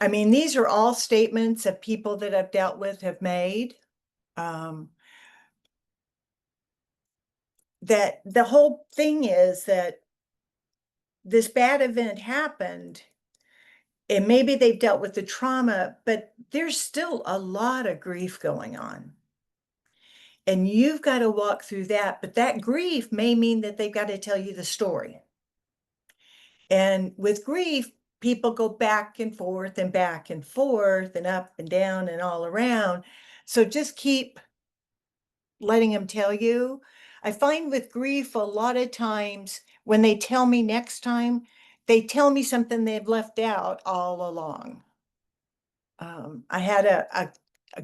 Speaker 1: mean, these are all statements that people that I've dealt with have made. That the whole thing is that this bad event happened, and maybe they've dealt with the trauma, but there's still a lot of grief going on. And you've got to walk through that, but that grief may mean that they've got to tell you the story. And with grief, people go back and forth and back and forth and up and down and all around. So just keep letting them tell you. I find with grief, a lot of times when they tell me next time, they tell me something they've left out all along. I had a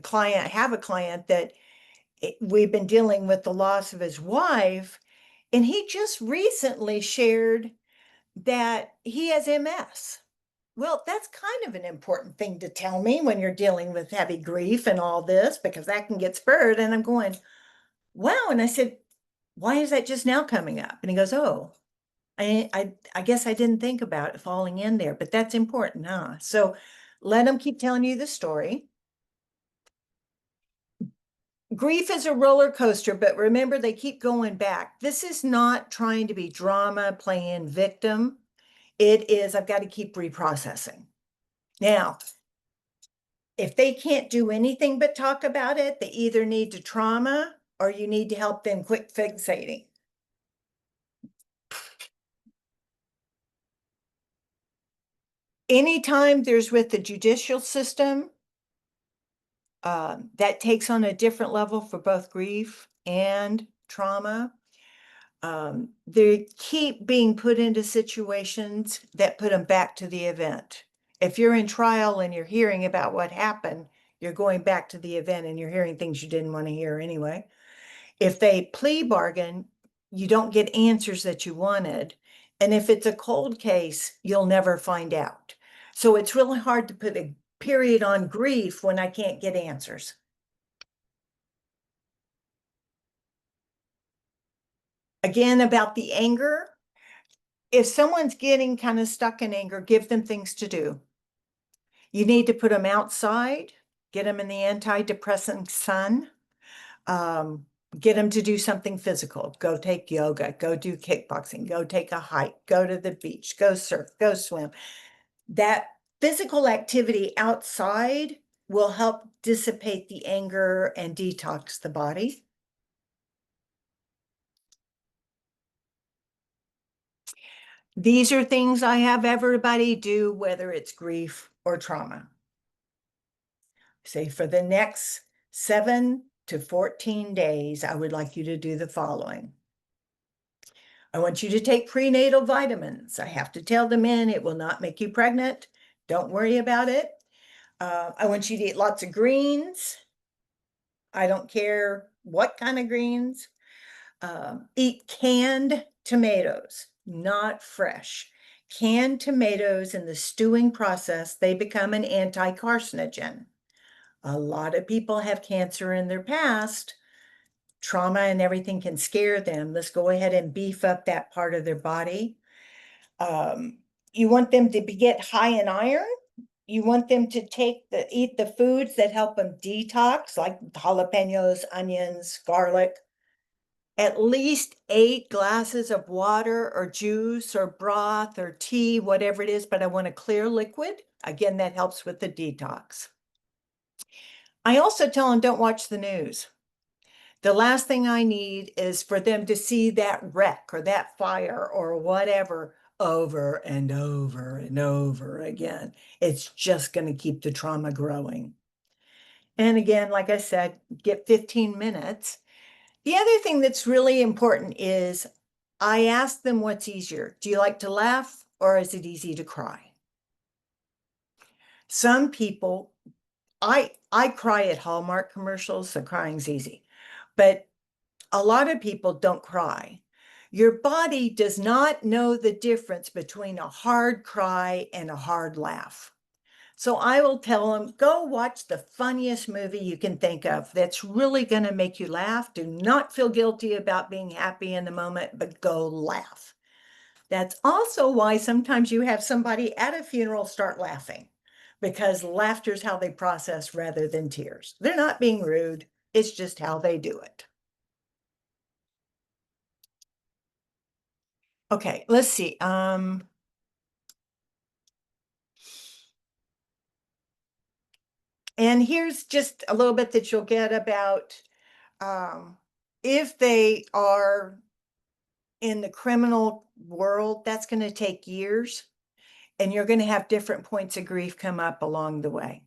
Speaker 1: client, I have a client that we've been dealing with the loss of his wife, and he just recently shared that he has MS. Well, that's kind of an important thing to tell me when you're dealing with heavy grief and all this, because that can get spurred. And I'm going, wow. And I said, why is that just now coming up? And he goes, oh, I guess I didn't think about it falling in there, but that's important, huh? So let them keep telling you the story. Grief is a roller coaster, but remember, they keep going back. This is not trying to be drama, playing victim. It is, I've got to keep reprocessing. Now, if they can't do anything but talk about it, they either need to trauma or you need to help them quit fixating. Anytime there's with the judicial system, that takes on a different level for both grief and trauma. They keep being put into situations that put them back to the event. If you're in trial and you're hearing about what happened, you're going back to the event and you're hearing things you didn't want to hear anyway. If they plea bargain, you don't get answers that you wanted. And if it's a cold case, you'll never find out. So it's really hard to put a period on grief when I can't get answers. Again, about the anger, if someone's getting kind of stuck in anger, give them things to do. You need to put them outside, get them in the antidepressant sun, get them to do something physical. Go take yoga, go do kickboxing, go take a hike, go to the beach, go surf, go swim. That physical activity outside will help dissipate the anger and detox the body. These are things I have everybody do, whether it's grief or trauma. Say for the next 7 to 14 days, I would like you to do the following. I want you to take prenatal vitamins. I have to tell the men it will not make you pregnant. Don't worry about it. I want you to eat lots of greens. I don't care what kind of greens. Eat canned tomatoes, not fresh. Canned tomatoes in the stewing process, they become an anti-carcinogen. A lot of people have cancer in their past. Trauma and everything can scare them. Let's go ahead and beef up that part of their body. You want them to get high in iron. You want them to eat the foods that help them detox, like jalapenos, onions, garlic. At least 8 glasses of water or juice or broth or tea, whatever it is, but I want a clear liquid. Again, that helps with the detox. I also tell them don't watch the news. The last thing I need is for them to see that wreck or that fire or whatever over and over and over again. It's just going to keep the trauma growing. And again, like I said, get 15 minutes. The other thing that's really important is I ask them what's easier. Do you like to laugh or is it easy to cry? Some people, I cry at Hallmark commercials, so crying's easy. But a lot of people don't cry. Your body does not know the difference between a hard cry and a hard laugh. So I will tell them, go watch the funniest movie you can think of that's really going to make you laugh. Do not feel guilty about being happy in the moment, but go laugh. That's also why sometimes you have somebody at a funeral start laughing, because laughter is how they process rather than tears. They're not being rude. It's just how they do it. Okay, let's see. And here's just a little bit that you'll get about if they are in the criminal world, that's going to take years, and you're going to have different points of grief come up along the way.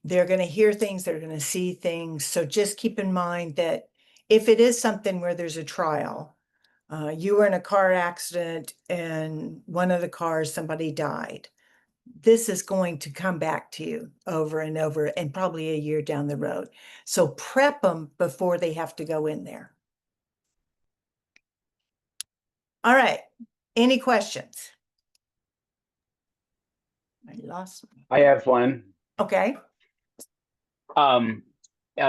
Speaker 1: They're going to hear things, they're going to see things. So just keep in mind that if it is something where there's a trial, you were in a car accident and one of the cars, somebody died. This is going to come back to you over and over and probably a year down the road. So prep them before they have to go in there. All right. Any questions? I lost.
Speaker 3: I have one.
Speaker 1: Okay.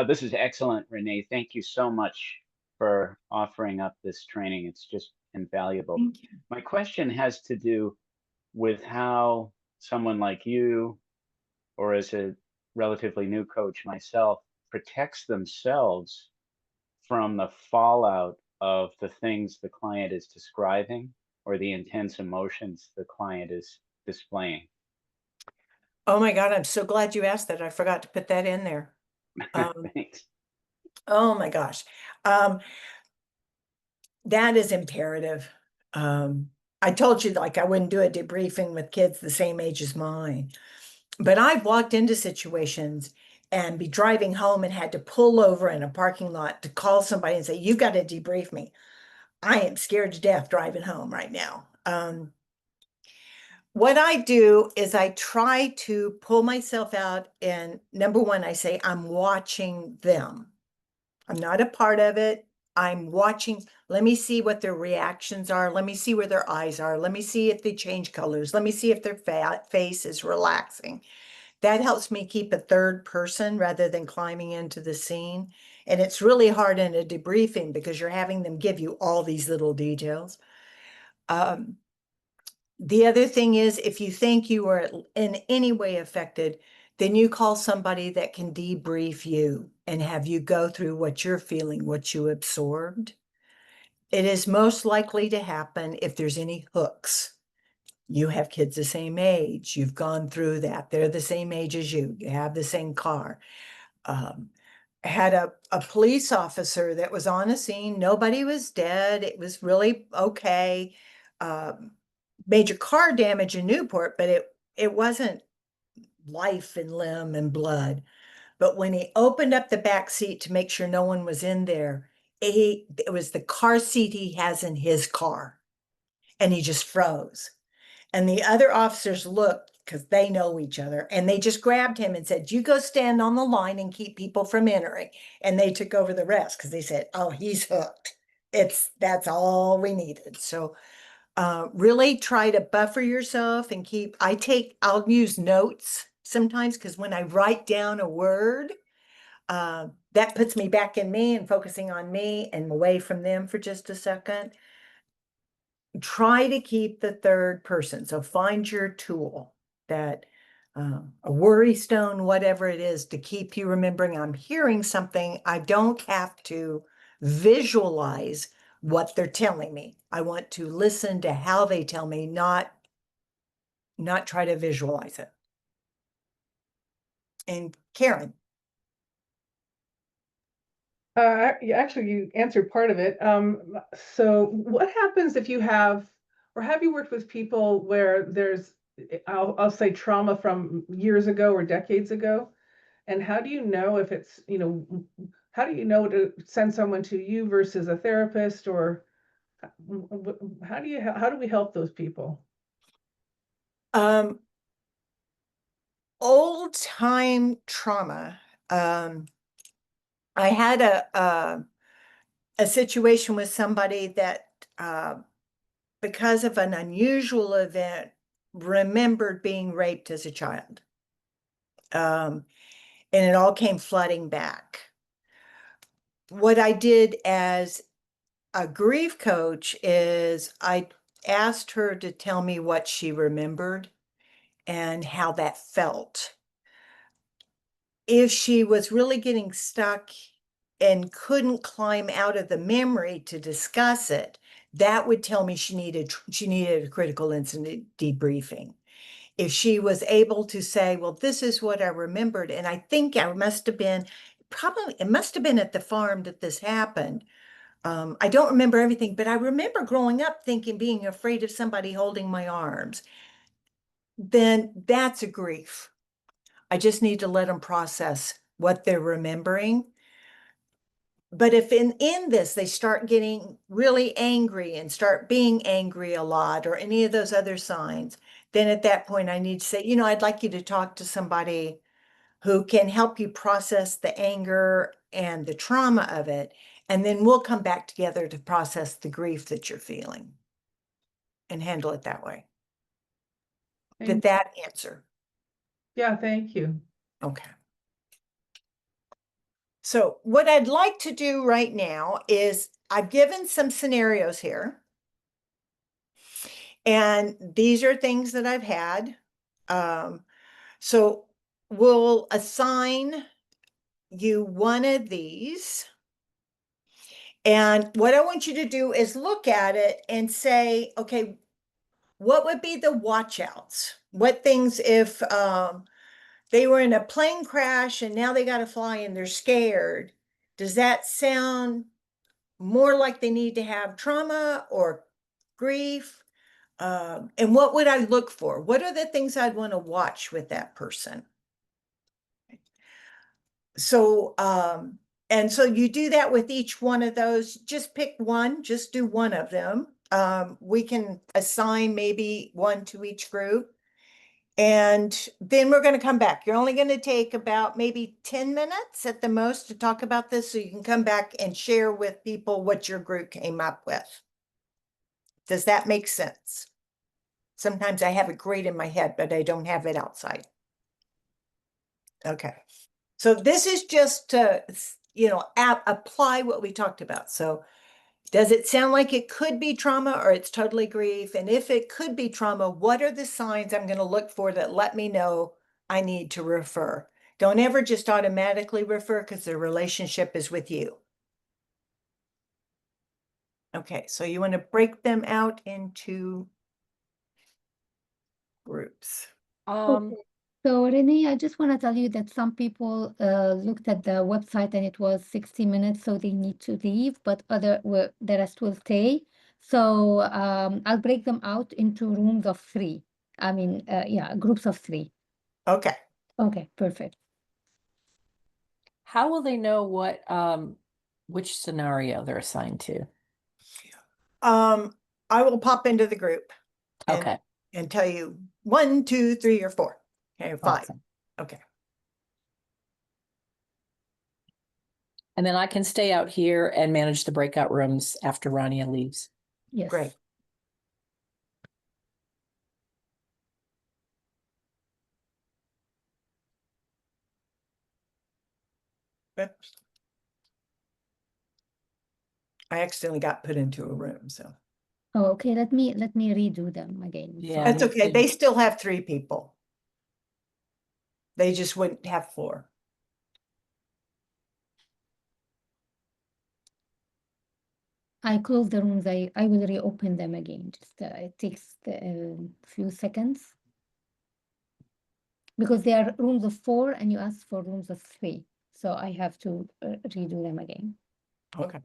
Speaker 3: This is excellent, Renee. Thank you so much for offering up this training. It's just invaluable.
Speaker 1: Thank you.
Speaker 3: My question has to do with how someone like you, or as a relatively new coach myself, protects themselves from the fallout of the things the client is describing or the intense emotions the client is displaying.
Speaker 1: Oh my God, I'm so glad you asked that. I forgot to put that in there.
Speaker 3: Thanks.
Speaker 1: Oh my gosh. That is imperative. I told you like I wouldn't do a debriefing with kids the same age as mine, but I've walked into situations and be driving home and had to pull over in a parking lot to call somebody and say, you got to debrief me. I am scared to death driving home right now. what I do is I try to pull myself out, and number one, I say, I'm watching them. I'm not a part of it. I'm watching. Let me see what their reactions are. Let me see where their eyes are. Let me see if they change colors. Let me see if their face is relaxing. That helps me keep a third person rather than climbing into the scene. And it's really hard in a debriefing because you're having them give you all these little details. The other thing is, if you think you are in any way affected, then you call somebody that can debrief you and have you go through what you're feeling, what you absorbed. It is most likely to happen if there's any hooks. You have kids the same age. You've gone through that. They're the same age as you. You have the same car. I had a police officer that was on a scene. Nobody was dead. It was really okay. Major car damage in Newport, but it wasn't life and limb and blood. But when he opened up the back seat to make sure no one was in there, it was the car seat he has in his car, and he just froze. And the other officers looked because they know each other, and they just grabbed him and said, "You go stand on the line and keep people from entering." And they took over the rest because they said, "Oh, he's hooked. That's all we needed." So really try to buffer yourself and I'll use notes sometimes because when I write down a word, that puts me back in me and focusing on me and away from them for just a second. Try to keep the third person. So find your tool, that a worry stone, whatever it is, to keep you remembering I'm hearing something. I don't have to visualize what they're telling me. I want to listen to how they tell me, not try to visualize it. And Karen.
Speaker 6: Actually, you answered part of it. So what happens if you have, or have you worked with people where there's, I'll say trauma from years ago or decades ago? And how do you know if it's, how do you know to send someone to you versus a therapist, or how do we help those people?
Speaker 1: Old time trauma. I had a situation with somebody that because of an unusual event, remembered being raped as a child. And it all came flooding back. What I did as a grief coach is I asked her to tell me what she remembered and how that felt. If she was really getting stuck and couldn't climb out of the memory to discuss it, that would tell me she needed a critical incident debriefing. If she was able to say, well, this is what I remembered, and I think it must have been at the farm that this happened. I don't remember everything, but I remember growing up thinking, being afraid of somebody holding my arms. Then that's a grief. I just need to let them process what they're remembering. But if in this they start getting really angry and start being angry a lot, or any of those other signs, then at that point I need to say, I'd like you to talk to somebody who can help you process the anger and the trauma of it. And then we'll come back together to process the grief that you're feeling and handle it that way. Did that answer?
Speaker 6: Yeah, thank you.
Speaker 1: Okay. So what I'd like to do right now is I've given some scenarios here. And these are things that I've had. So we'll assign you one of these. And what I want you to do is look at it and say, okay, what would be the watch outs? What things if they were in a plane crash and now they got to fly and they're scared? Does that sound more like they need to have trauma or grief? And what would I look for? What are the things I'd want to watch with that person? So, and so you do that with each one of those. Just pick one, just do one of them. we can assign maybe one to each group. And then we're going to come back. You're only going to take about maybe 10 minutes at the most to talk about this, so you can come back and share with people what your group came up with. Does that make sense? Sometimes I have it great in my head, but I don't have it outside. Okay. So this is just to, apply what we talked about. So does it sound like it could be trauma or it's totally grief? And if it could be trauma, what are the signs I'm going to look for that let me know I need to refer? Don't ever just automatically refer, because the relationship is with you. Okay, so you want to break them out into groups.
Speaker 5: Okay. So Renee, I just want to tell you that some people looked at the website and it was 60 minutes, so they need to leave, but the rest will stay. So I'll break them out into rooms of 3. I mean, groups of 3.
Speaker 1: Okay.
Speaker 5: Okay, perfect.
Speaker 8: How will they know which scenario they're assigned to?
Speaker 1: I will pop into the group
Speaker 8: Okay.
Speaker 1: and tell you 1, 2, 3, or 4. Okay, 5.
Speaker 8: Awesome.
Speaker 1: Okay.
Speaker 8: And then I can stay out here and manage the breakout rooms after Rania leaves.
Speaker 5: Yes.
Speaker 1: Great. Oops. I accidentally got put into a room, so.
Speaker 5: Oh, okay. Let me redo them again.
Speaker 8: Yeah.
Speaker 1: That's
Speaker 8: me
Speaker 1: okay.
Speaker 8: too.
Speaker 1: They still have 3 people. They just wouldn't have 4.
Speaker 5: I close the rooms. I will reopen them again. Just it takes a few seconds. Because they are rooms of 4 and you asked for rooms of 3. So I have to redo them again.
Speaker 1: Okay.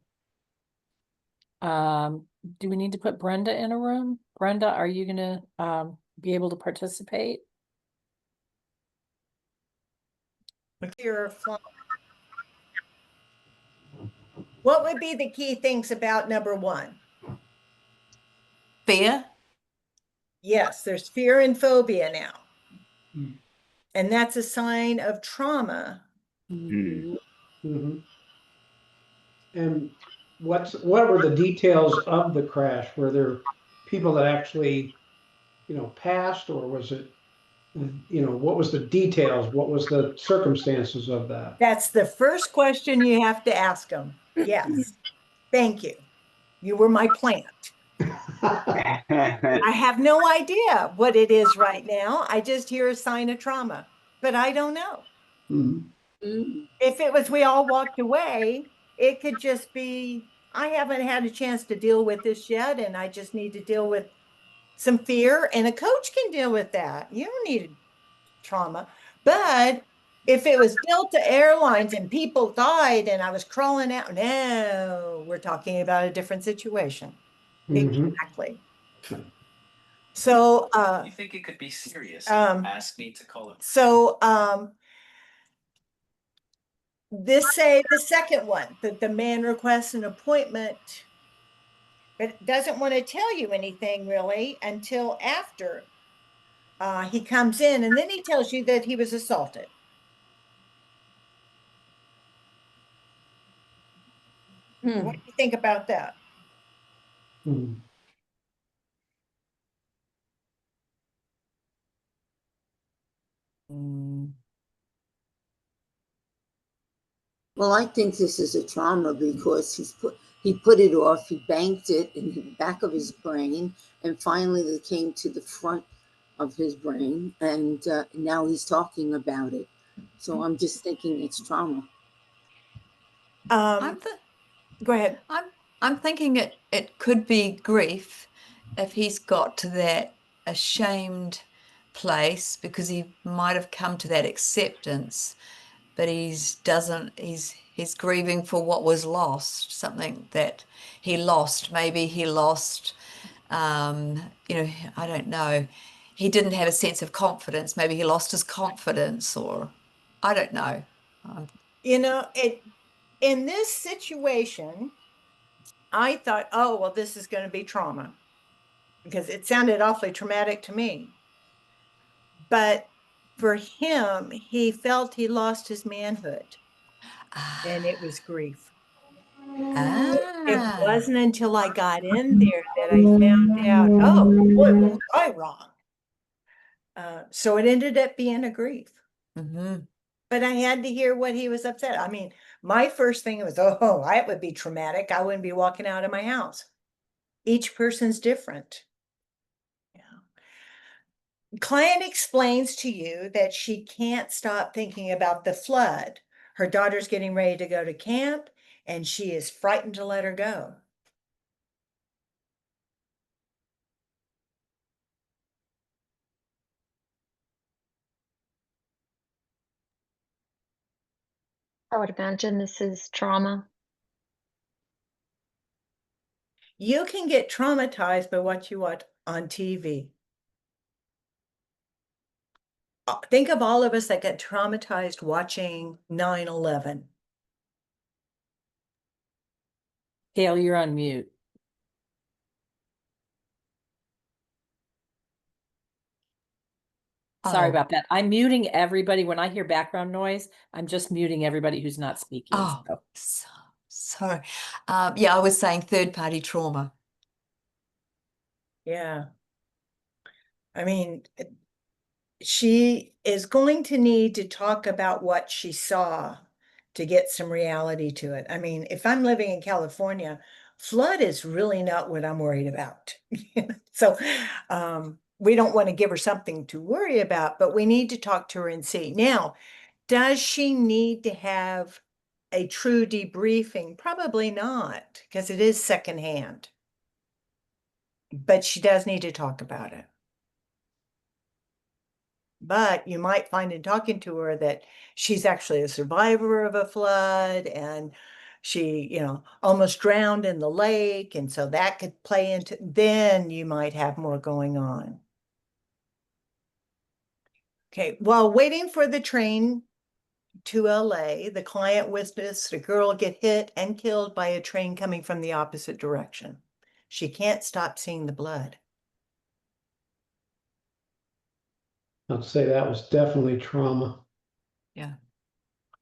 Speaker 8: Do we need to put Brenda in a room? Brenda, are you gonna be able to participate?
Speaker 1: What would be the key things about number 1?
Speaker 4: Fear?
Speaker 1: Yes, there's fear and phobia now. And that's a sign of trauma.
Speaker 3: Mm.
Speaker 9: And what were the details of the crash? Were there people that actually, passed, or was it, what was the details? What was the circumstances of that?
Speaker 1: That's the first question you have to ask them. Yes. Thank you. You were my plant. I have no idea what it is right now. I just hear a sign of trauma, but I don't know. If it was we all walked away, it could just be, I haven't had a chance to deal with this yet, and I just need to deal with some fear, and a coach can deal with that. You don't need trauma. But if it was Delta Airlines and people died and I was crawling out, no, we're talking about a different situation. Exactly. So
Speaker 10: you think it could be serious? Ask me to call it.
Speaker 1: So the second one, that the man requests an appointment, but doesn't want to tell you anything really until after he comes in, and then he tells you that he was assaulted. What do you think about that?
Speaker 2: Well, I think this is a trauma because he put it off, he banked it in the back of his brain, and finally it came to the front of his brain, and now he's talking about it. So I'm just thinking it's trauma.
Speaker 1: Go ahead.
Speaker 11: I'm thinking it could be grief if he's got to that ashamed place, because he might have come to that acceptance, but he's grieving for what was lost, something that he lost. Maybe he lost, I don't know. He didn't have a sense of confidence. Maybe he lost his confidence, or I don't know.
Speaker 1: In this situation, I thought, oh, well, this is going to be trauma because it sounded awfully traumatic to me. But for him, he felt he lost his manhood and it was grief. It
Speaker 11: Ah.
Speaker 1: wasn't until I got in there that I found out, oh, what was I wrong? So it ended up being a grief.
Speaker 11: Mm-hmm.
Speaker 1: But I had to hear what he was upset. I mean, my first thing was, oh, that would be traumatic. I wouldn't be walking out of my house. Each person's different. Client explains to you that she can't stop thinking about the flood. Her daughter's getting ready to go to camp, and she is frightened to let her go.
Speaker 7: I would imagine this is trauma.
Speaker 1: You can get traumatized by what you watch on TV. Think of all of us that got traumatized watching 9/11.
Speaker 8: Gail, you're on mute. Sorry
Speaker 11: Oh.
Speaker 8: about that. I'm muting everybody. When I hear background noise, I'm just muting everybody who's not speaking.
Speaker 11: Oh,
Speaker 8: So.
Speaker 11: sorry. Yeah, I was saying third-party trauma.
Speaker 1: Yeah. I mean, she is going to need to talk about what she saw to get some reality to it. I mean, if I'm living in California, flood is really not what I'm worried about. So we don't want to give her something to worry about, but we need to talk to her and see. Now, does she need to have a true debriefing? Probably not, because it is secondhand. But she does need to talk about it. But you might find in talking to her that she's actually a survivor of a flood and she, almost drowned in the lake. And so that could play into, then you might have more going on. Okay, while waiting for the train to LA, the client witnessed a girl get hit and killed by a train coming from the opposite direction. She can't stop seeing the blood.
Speaker 9: I'd say that was definitely trauma.
Speaker 11: Yeah.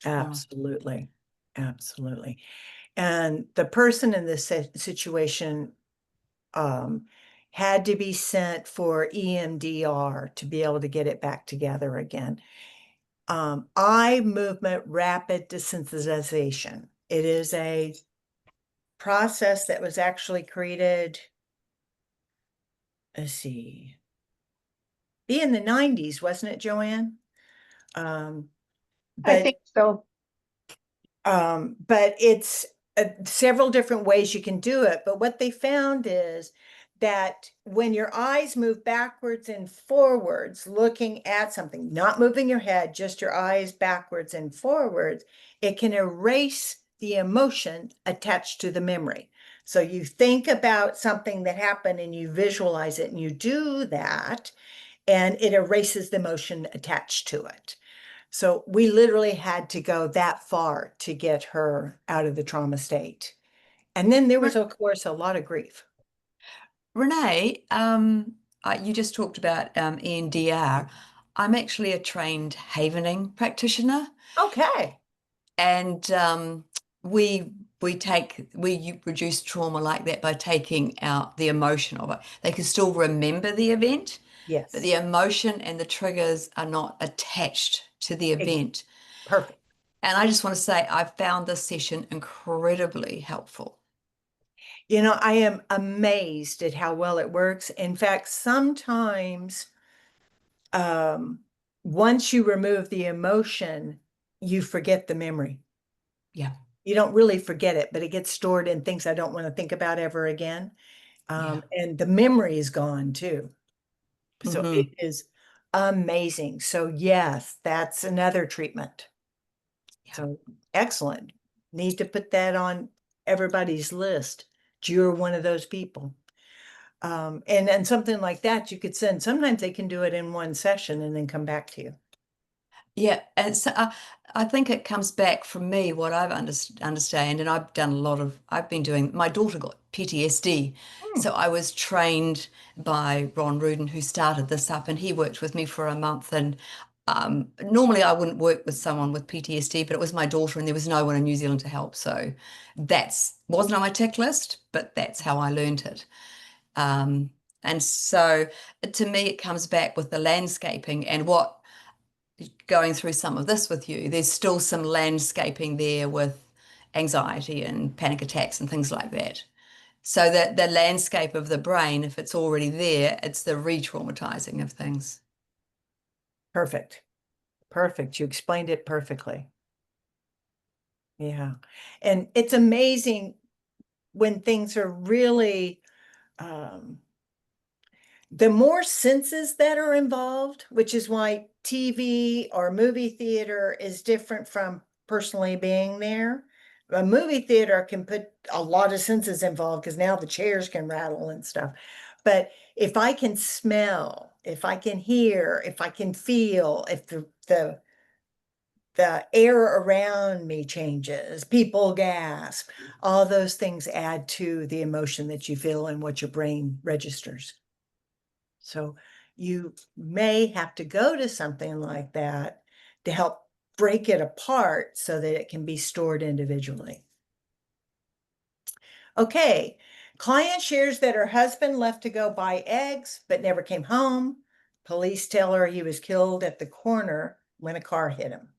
Speaker 1: Absolutely. Absolutely. And the person in this situation had to be sent for EMDR to be able to get it back together again. Eye movement rapid desensitization. It is a process that was actually created, let's see, in the 90s, wasn't it, Joanne?
Speaker 7: I
Speaker 1: But
Speaker 7: think so.
Speaker 1: But it's several different ways you can do it. But what they found is that when your eyes move backwards and forwards, looking at something, not moving your head, just your eyes backwards and forwards, it can erase the emotion attached to the memory. So you think about something that happened and you visualize it and you do that, and it erases the emotion attached to it. So we literally had to go that far to get her out of the trauma state. And then there was, of course, a lot of grief.
Speaker 11: Renee, you just talked about EMDR. I'm actually a trained havening practitioner.
Speaker 1: Okay.
Speaker 11: And we reduce trauma like that by taking out the emotion of it. They can still remember the event,
Speaker 1: Yes.
Speaker 11: but the emotion and the triggers are not attached to the event.
Speaker 1: Perfect.
Speaker 11: And I just want to say I found this session incredibly helpful.
Speaker 1: I am amazed at how well it works. In fact, sometimes once you remove the emotion, you forget the memory.
Speaker 11: Yeah.
Speaker 1: You don't really forget it, but it gets stored in things I don't want to think about ever again. And the memory is gone too. So it is amazing. So yes, that's another treatment.
Speaker 11: Yeah.
Speaker 1: So excellent. Need to put that on everybody's list. You're one of those people. And something like that you could send. Sometimes they can do it in one session and then come back to you.
Speaker 11: Yeah, and so I think it comes back from me what I've understand, and I've been doing. My daughter got PTSD, so I was trained by Ron Rudin, who started this up, and he worked with me for a month. And normally I wouldn't work with someone with PTSD, but it was my daughter, and there was no one in New Zealand to help, so that's wasn't on my tick list, but that's how I learned it. And so to me, it comes back with the landscaping and what going through some of this with you, there's still some landscaping there with anxiety and panic attacks and things like that. So that the landscape of the brain, if it's already there, it's the re-traumatizing of things.
Speaker 1: Perfect. Perfect. You explained it perfectly. Yeah. And it's amazing when things are really, the more senses that are involved, which is why TV or movie theater is different from personally being there. A movie theater can put a lot of senses involved because now the chairs can rattle and stuff. But if I can smell, if I can hear, if I can feel, if the air around me changes, people gasp, all those things add to the emotion that you feel and what your brain registers. So you may have to go to something like that to help break it apart so that it can be stored individually. Okay, client shares that her husband left to go buy eggs but never came home. Police tell her he was killed at the corner when a car hit him.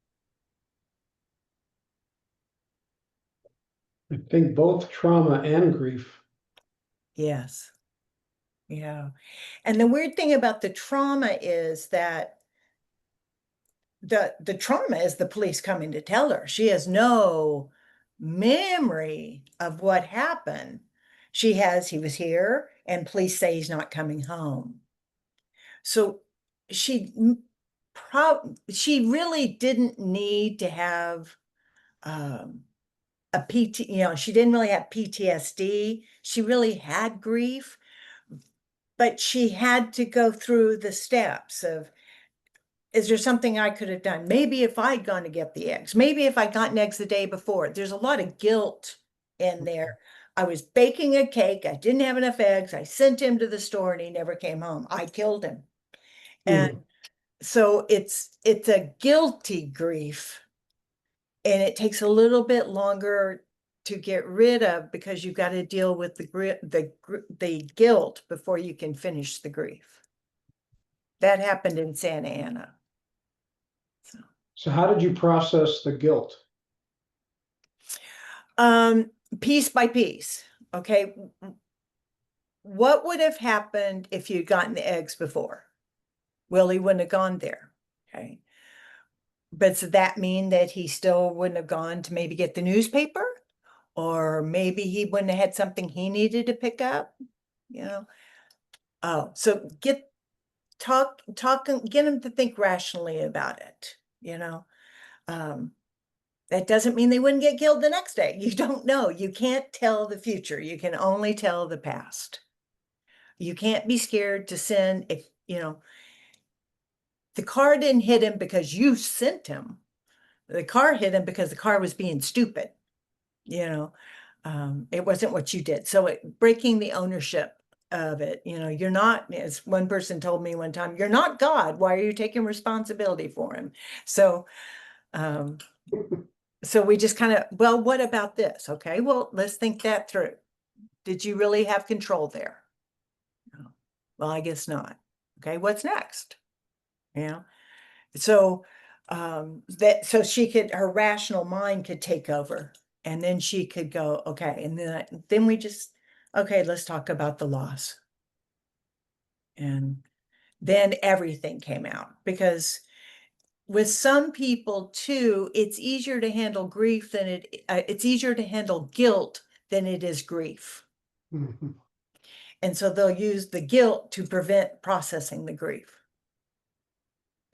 Speaker 9: I think both trauma and grief.
Speaker 1: Yes. Yeah. And the weird thing about the trauma is that the trauma is the police coming to tell her. She has no memory of what happened. She has, he was here, and police say he's not coming home. So she really didn't need to have a PT, she didn't really have PTSD. She really had grief, but she had to go through the steps of, is there something I could have done? Maybe if I'd gone to get the eggs, maybe if I'd gotten eggs the day before. There's a lot of guilt in there. I was baking a cake. I didn't have enough eggs. I sent him to the store and he never came home. I killed him. And so it's a guilty grief, and it takes a little bit longer to get rid of because you've got to deal with the guilt before you can finish the grief. That happened in Santa Ana.
Speaker 9: So how did you process the guilt?
Speaker 1: Piece by piece. Okay. What would have happened if you'd gotten the eggs before? Well, he wouldn't have gone there. Okay. But does that mean that he still wouldn't have gone to maybe get the newspaper? Or maybe he wouldn't have had something he needed to pick up? Oh, so get him to think rationally about it. That doesn't mean they wouldn't get killed the next day. You don't know. You can't tell the future. You can only tell the past. You can't be scared to sin if, the car didn't hit him because you sent him. The car hit him because the car was being stupid. It wasn't what you did. So breaking the ownership of it, you're not, as one person told me one time, you're not God. Why are you taking responsibility for him? So we just kind of, well, what about this? Okay, well, let's think that through. Did you really have control there? No. Well, I guess not. Okay, what's next? So her rational mind could take over, and then she could go, okay, and then we just, okay, let's talk about the loss. And then everything came out, because with some people too, it's easier to handle grief than it's easier to handle guilt than it is grief. And so they'll use the guilt to prevent processing the grief.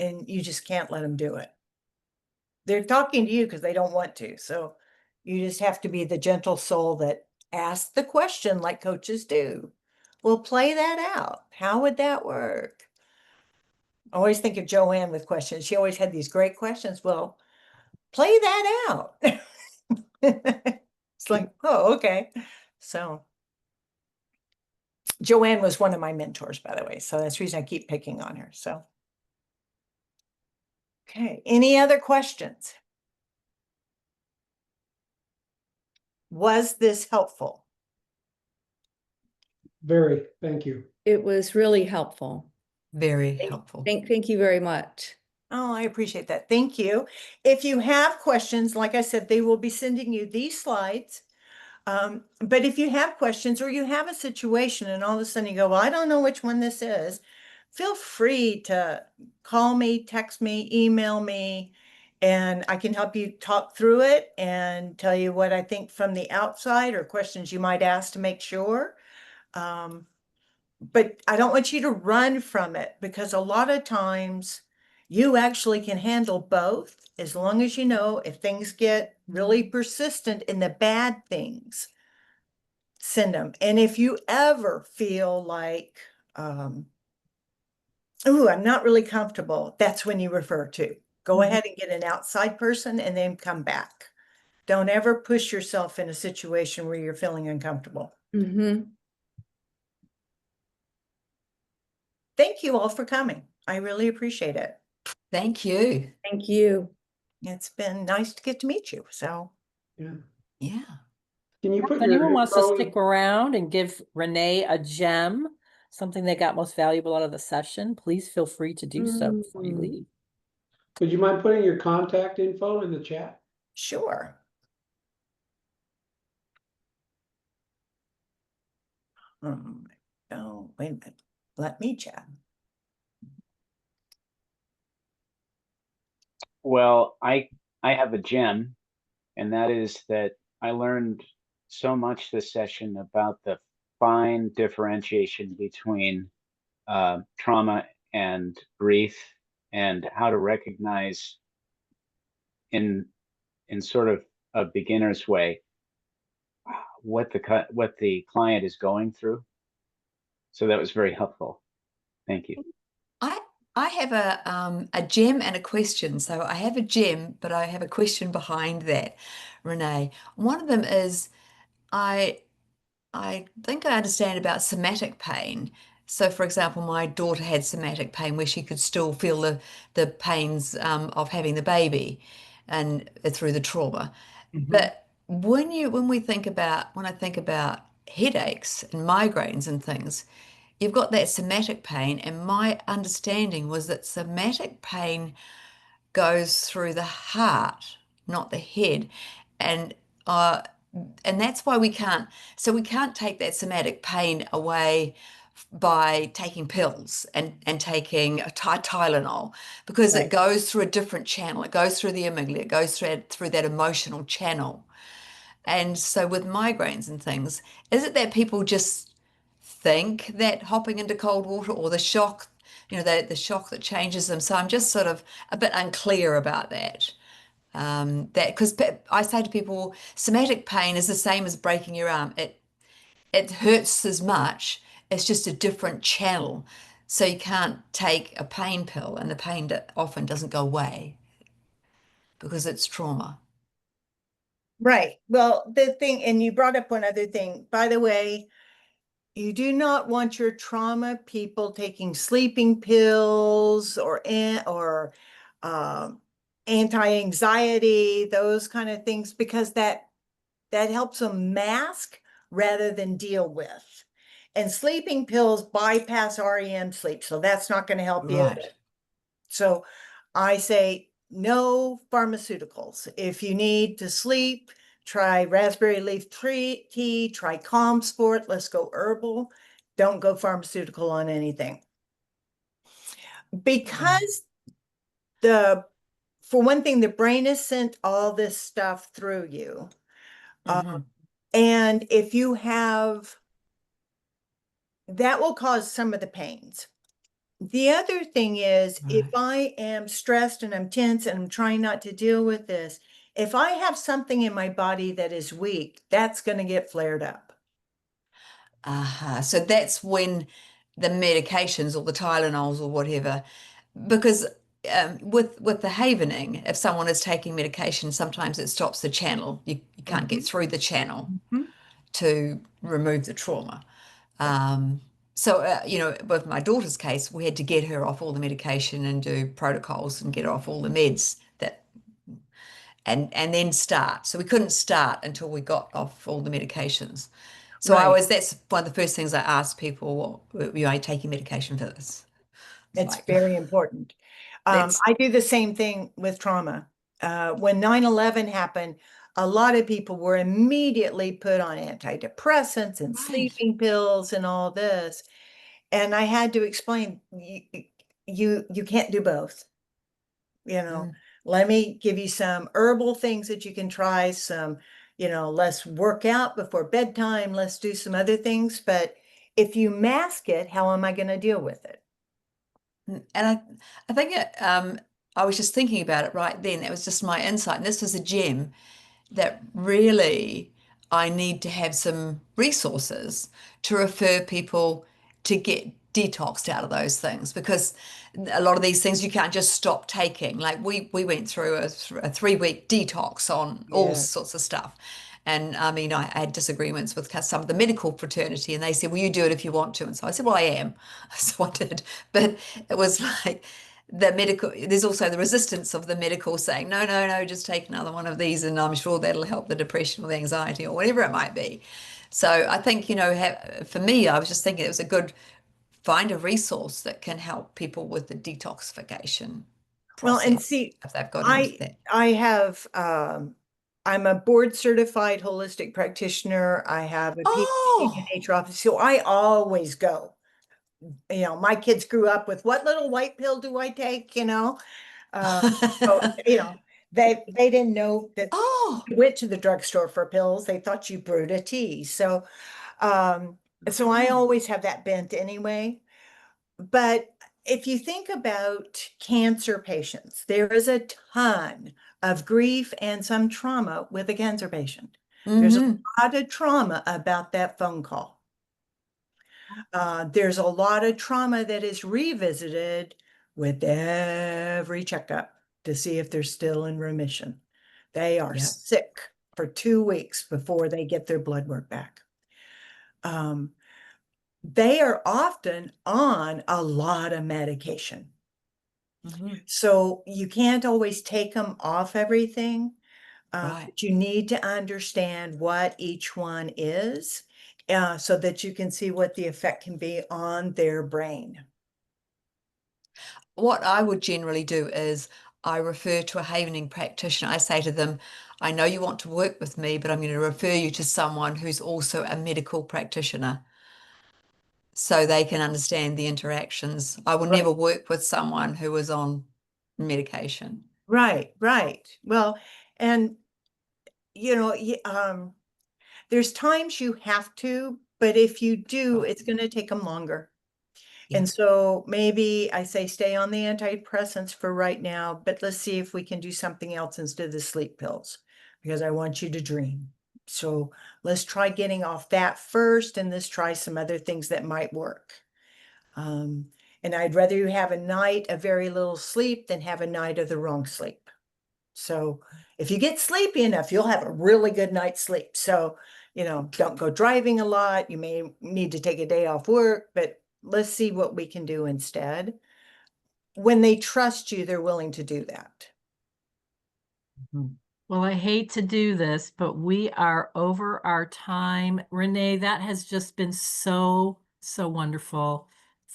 Speaker 1: And you just can't let them do it. They're talking to you because they don't want to. So you just have to be the gentle soul that asks the question like coaches do. We'll play that out. How would that work? I always think of Joanne with questions. She always had these great questions. Well, play that out. It's like, oh, okay. So Joanne was one of my mentors, by the way. So that's the reason I keep picking on her. So, okay. Any other questions? Was this helpful?
Speaker 9: Very, thank you.
Speaker 12: It was really helpful.
Speaker 11: Very helpful.
Speaker 12: Thank you very much.
Speaker 1: Oh, I appreciate that. Thank you. If you have questions, like I said, they will be sending you these slides. But if you have questions or you have a situation and all of a sudden you go, well, I don't know which one this is, feel free to call me, text me, email me, and I can help you talk through it and tell you what I think from the outside or questions you might ask to make sure. But I don't want you to run from it because a lot of times you actually can handle both as long as you know if things get really persistent in the bad things, send them. And if you ever feel like, oh, I'm not really comfortable, that's when you refer to. Go ahead and get an outside person and then come back. Don't ever push yourself in a situation where you're feeling uncomfortable. Thank you all for coming. I really appreciate it.
Speaker 11: Thank you.
Speaker 12: Thank you.
Speaker 1: It's been nice to get to meet you. So,
Speaker 11: Yeah.
Speaker 9: Can you put
Speaker 8: If anyone
Speaker 9: your
Speaker 8: wants to
Speaker 9: info
Speaker 8: stick around and give Renee a gem, something they got most valuable out of the session, please feel free to do so before you leave.
Speaker 9: Would you mind putting your contact info in the chat?
Speaker 1: sure. Oh, wait a minute. Let me chat.
Speaker 3: Well, I have a gem, and that is that I learned so much this session about the fine differentiation between trauma and grief, and how to recognize in sort of a beginner's way what the client is going through. So that was very helpful. Thank you.
Speaker 11: I have a gem and a question. So I have a gem, but I have a question behind that, Renee. One of them is I think I understand about somatic pain. So, for example, my daughter had somatic pain where she could still feel the pains of having the baby and through the trauma. But when I think about headaches and migraines and things, you've got that somatic pain, and my understanding was that somatic pain goes through the heart, not the head, and that's why we can't take that somatic pain away by taking pills and taking a Tylenol, because it goes through a different channel. It goes through the amygdala. It goes through that emotional channel. And so with migraines and things, is it that people just think that hopping into cold water or the shock, the shock that changes them? So I'm just sort of a bit unclear about that. That because I say to people, somatic pain is the same as breaking your arm. It hurts as much. It's just a different channel. So you can't take a pain pill, and the pain often doesn't go away because it's trauma.
Speaker 1: Right. Well, the thing, and you brought up one other thing, by the way, you do not want your trauma people taking sleeping pills or anti-anxiety, those kind of things, because that helps them mask rather than deal with. And sleeping pills bypass REM sleep, so that's not going to help you.
Speaker 11: Right.
Speaker 1: So I say no pharmaceuticals. If you need to sleep, try raspberry leaf tea, try Calm Sport, let's go herbal. Don't go pharmaceutical on anything. Because for one thing, the brain has sent all this stuff through you. And if you have, that will cause some of the pains. The other thing is, if I am stressed and I'm tense and I'm trying not to deal with this, if I have something in my body that is weak, that's going to get flared up.
Speaker 11: So that's when the medications or the Tylenols or whatever because with the havening, if someone is taking medication, sometimes it stops the channel. You can't get through the channel to remove the trauma. So, you know, with my daughter's case, we had to get her off all the medication and do protocols and get her off all the meds and then start. So we couldn't start until we got off all the medications. So that's one of the first things I ask people, are you taking medication for this?
Speaker 1: It's very important. I do the same thing with trauma. When 9/11 happened, a lot of people were immediately put on antidepressants and sleeping pills and all this. And I had to explain, you can't do both. You know, let me give you some herbal things that you can try, some, you know, let's work out before bedtime, let's do some other things. But if you mask it, how am I going to deal with it?
Speaker 11: And I think I was just thinking about it right then. It was just my insight. And this was a gem that really I need to have some resources to refer people to get detoxed out of those things, because a lot of these things you can't just stop taking. Like we went through a 3-week detox on all sorts of stuff. And I mean, I had disagreements with some of the medical fraternity, and they said, well, you do it if you want to. And so I said, well, I am. So I did. But it was like there's also the resistance of the medical saying, no, just take another one of these and I'm sure that'll help the depression or the anxiety or whatever it might be. So I think, you know, for me, I was just thinking it was a good, find a resource that can help people with the detoxification process.
Speaker 1: Well, and see,
Speaker 11: if they've got into that.
Speaker 1: I have, I'm a board certified holistic practitioner. I have a PhD in naturopathy. So I always go, you know, my kids grew up with what little white pill do I take, you know? So, you know, they didn't know that you went to the drugstore for pills. They thought you brewed a tea. So, so I always have that bent anyway. But if you think about cancer patients, there is a ton of grief and some trauma with a cancer patient. There's a lot of trauma about that phone call. There's a lot of trauma that is revisited with every checkup to see if they're still in remission. They are sick for 2 weeks before they get their blood work back. They are often on a lot of medication. So you can't always take them off everything. But you need to understand what each one is, so that you can see what the effect can be on their brain.
Speaker 11: What I would generally do is I refer to a havening practitioner. I say to them, I know you want to work with me, but I'm going to refer you to someone who's also a medical practitioner so they can understand the interactions. I will never work with someone who is on medication.
Speaker 1: Right. Well, and you know, there's times you have to, but if you do, it's going to take them longer. And so maybe I say stay on the antidepressants for right now, but let's see if we can do something else instead of the sleep pills, because I want you to dream. So let's try getting off that first, and let's try some other things that might work. And I'd rather you have a night of very little sleep than have a night of the wrong sleep. So if you get sleepy enough, you'll have a really good night's sleep. So, you know, don't go driving a lot. You may need to take a day off work, but let's see what we can do instead. When they trust you, they're willing to do that.
Speaker 8: Well, I hate to do this, but we are over our time. Renee, that has just been so wonderful.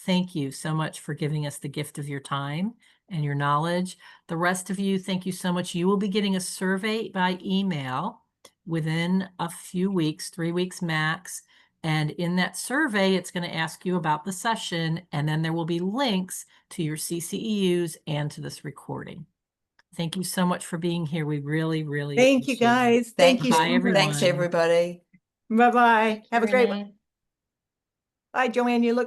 Speaker 8: Thank you so much for giving us the gift of your time and your knowledge. The rest of you, thank you so much. You will be getting a survey by email within a few weeks, 3 weeks max. And in that survey, it's going to ask you about the session, and then there will be links to your CCEUs and to this recording. Thank you so much for being here. We really
Speaker 1: Thank you, guys. Thank you.
Speaker 11: Bye, everyone. Thanks, everybody.
Speaker 1: Bye-bye. Have a great one. Bye, Joanne. You look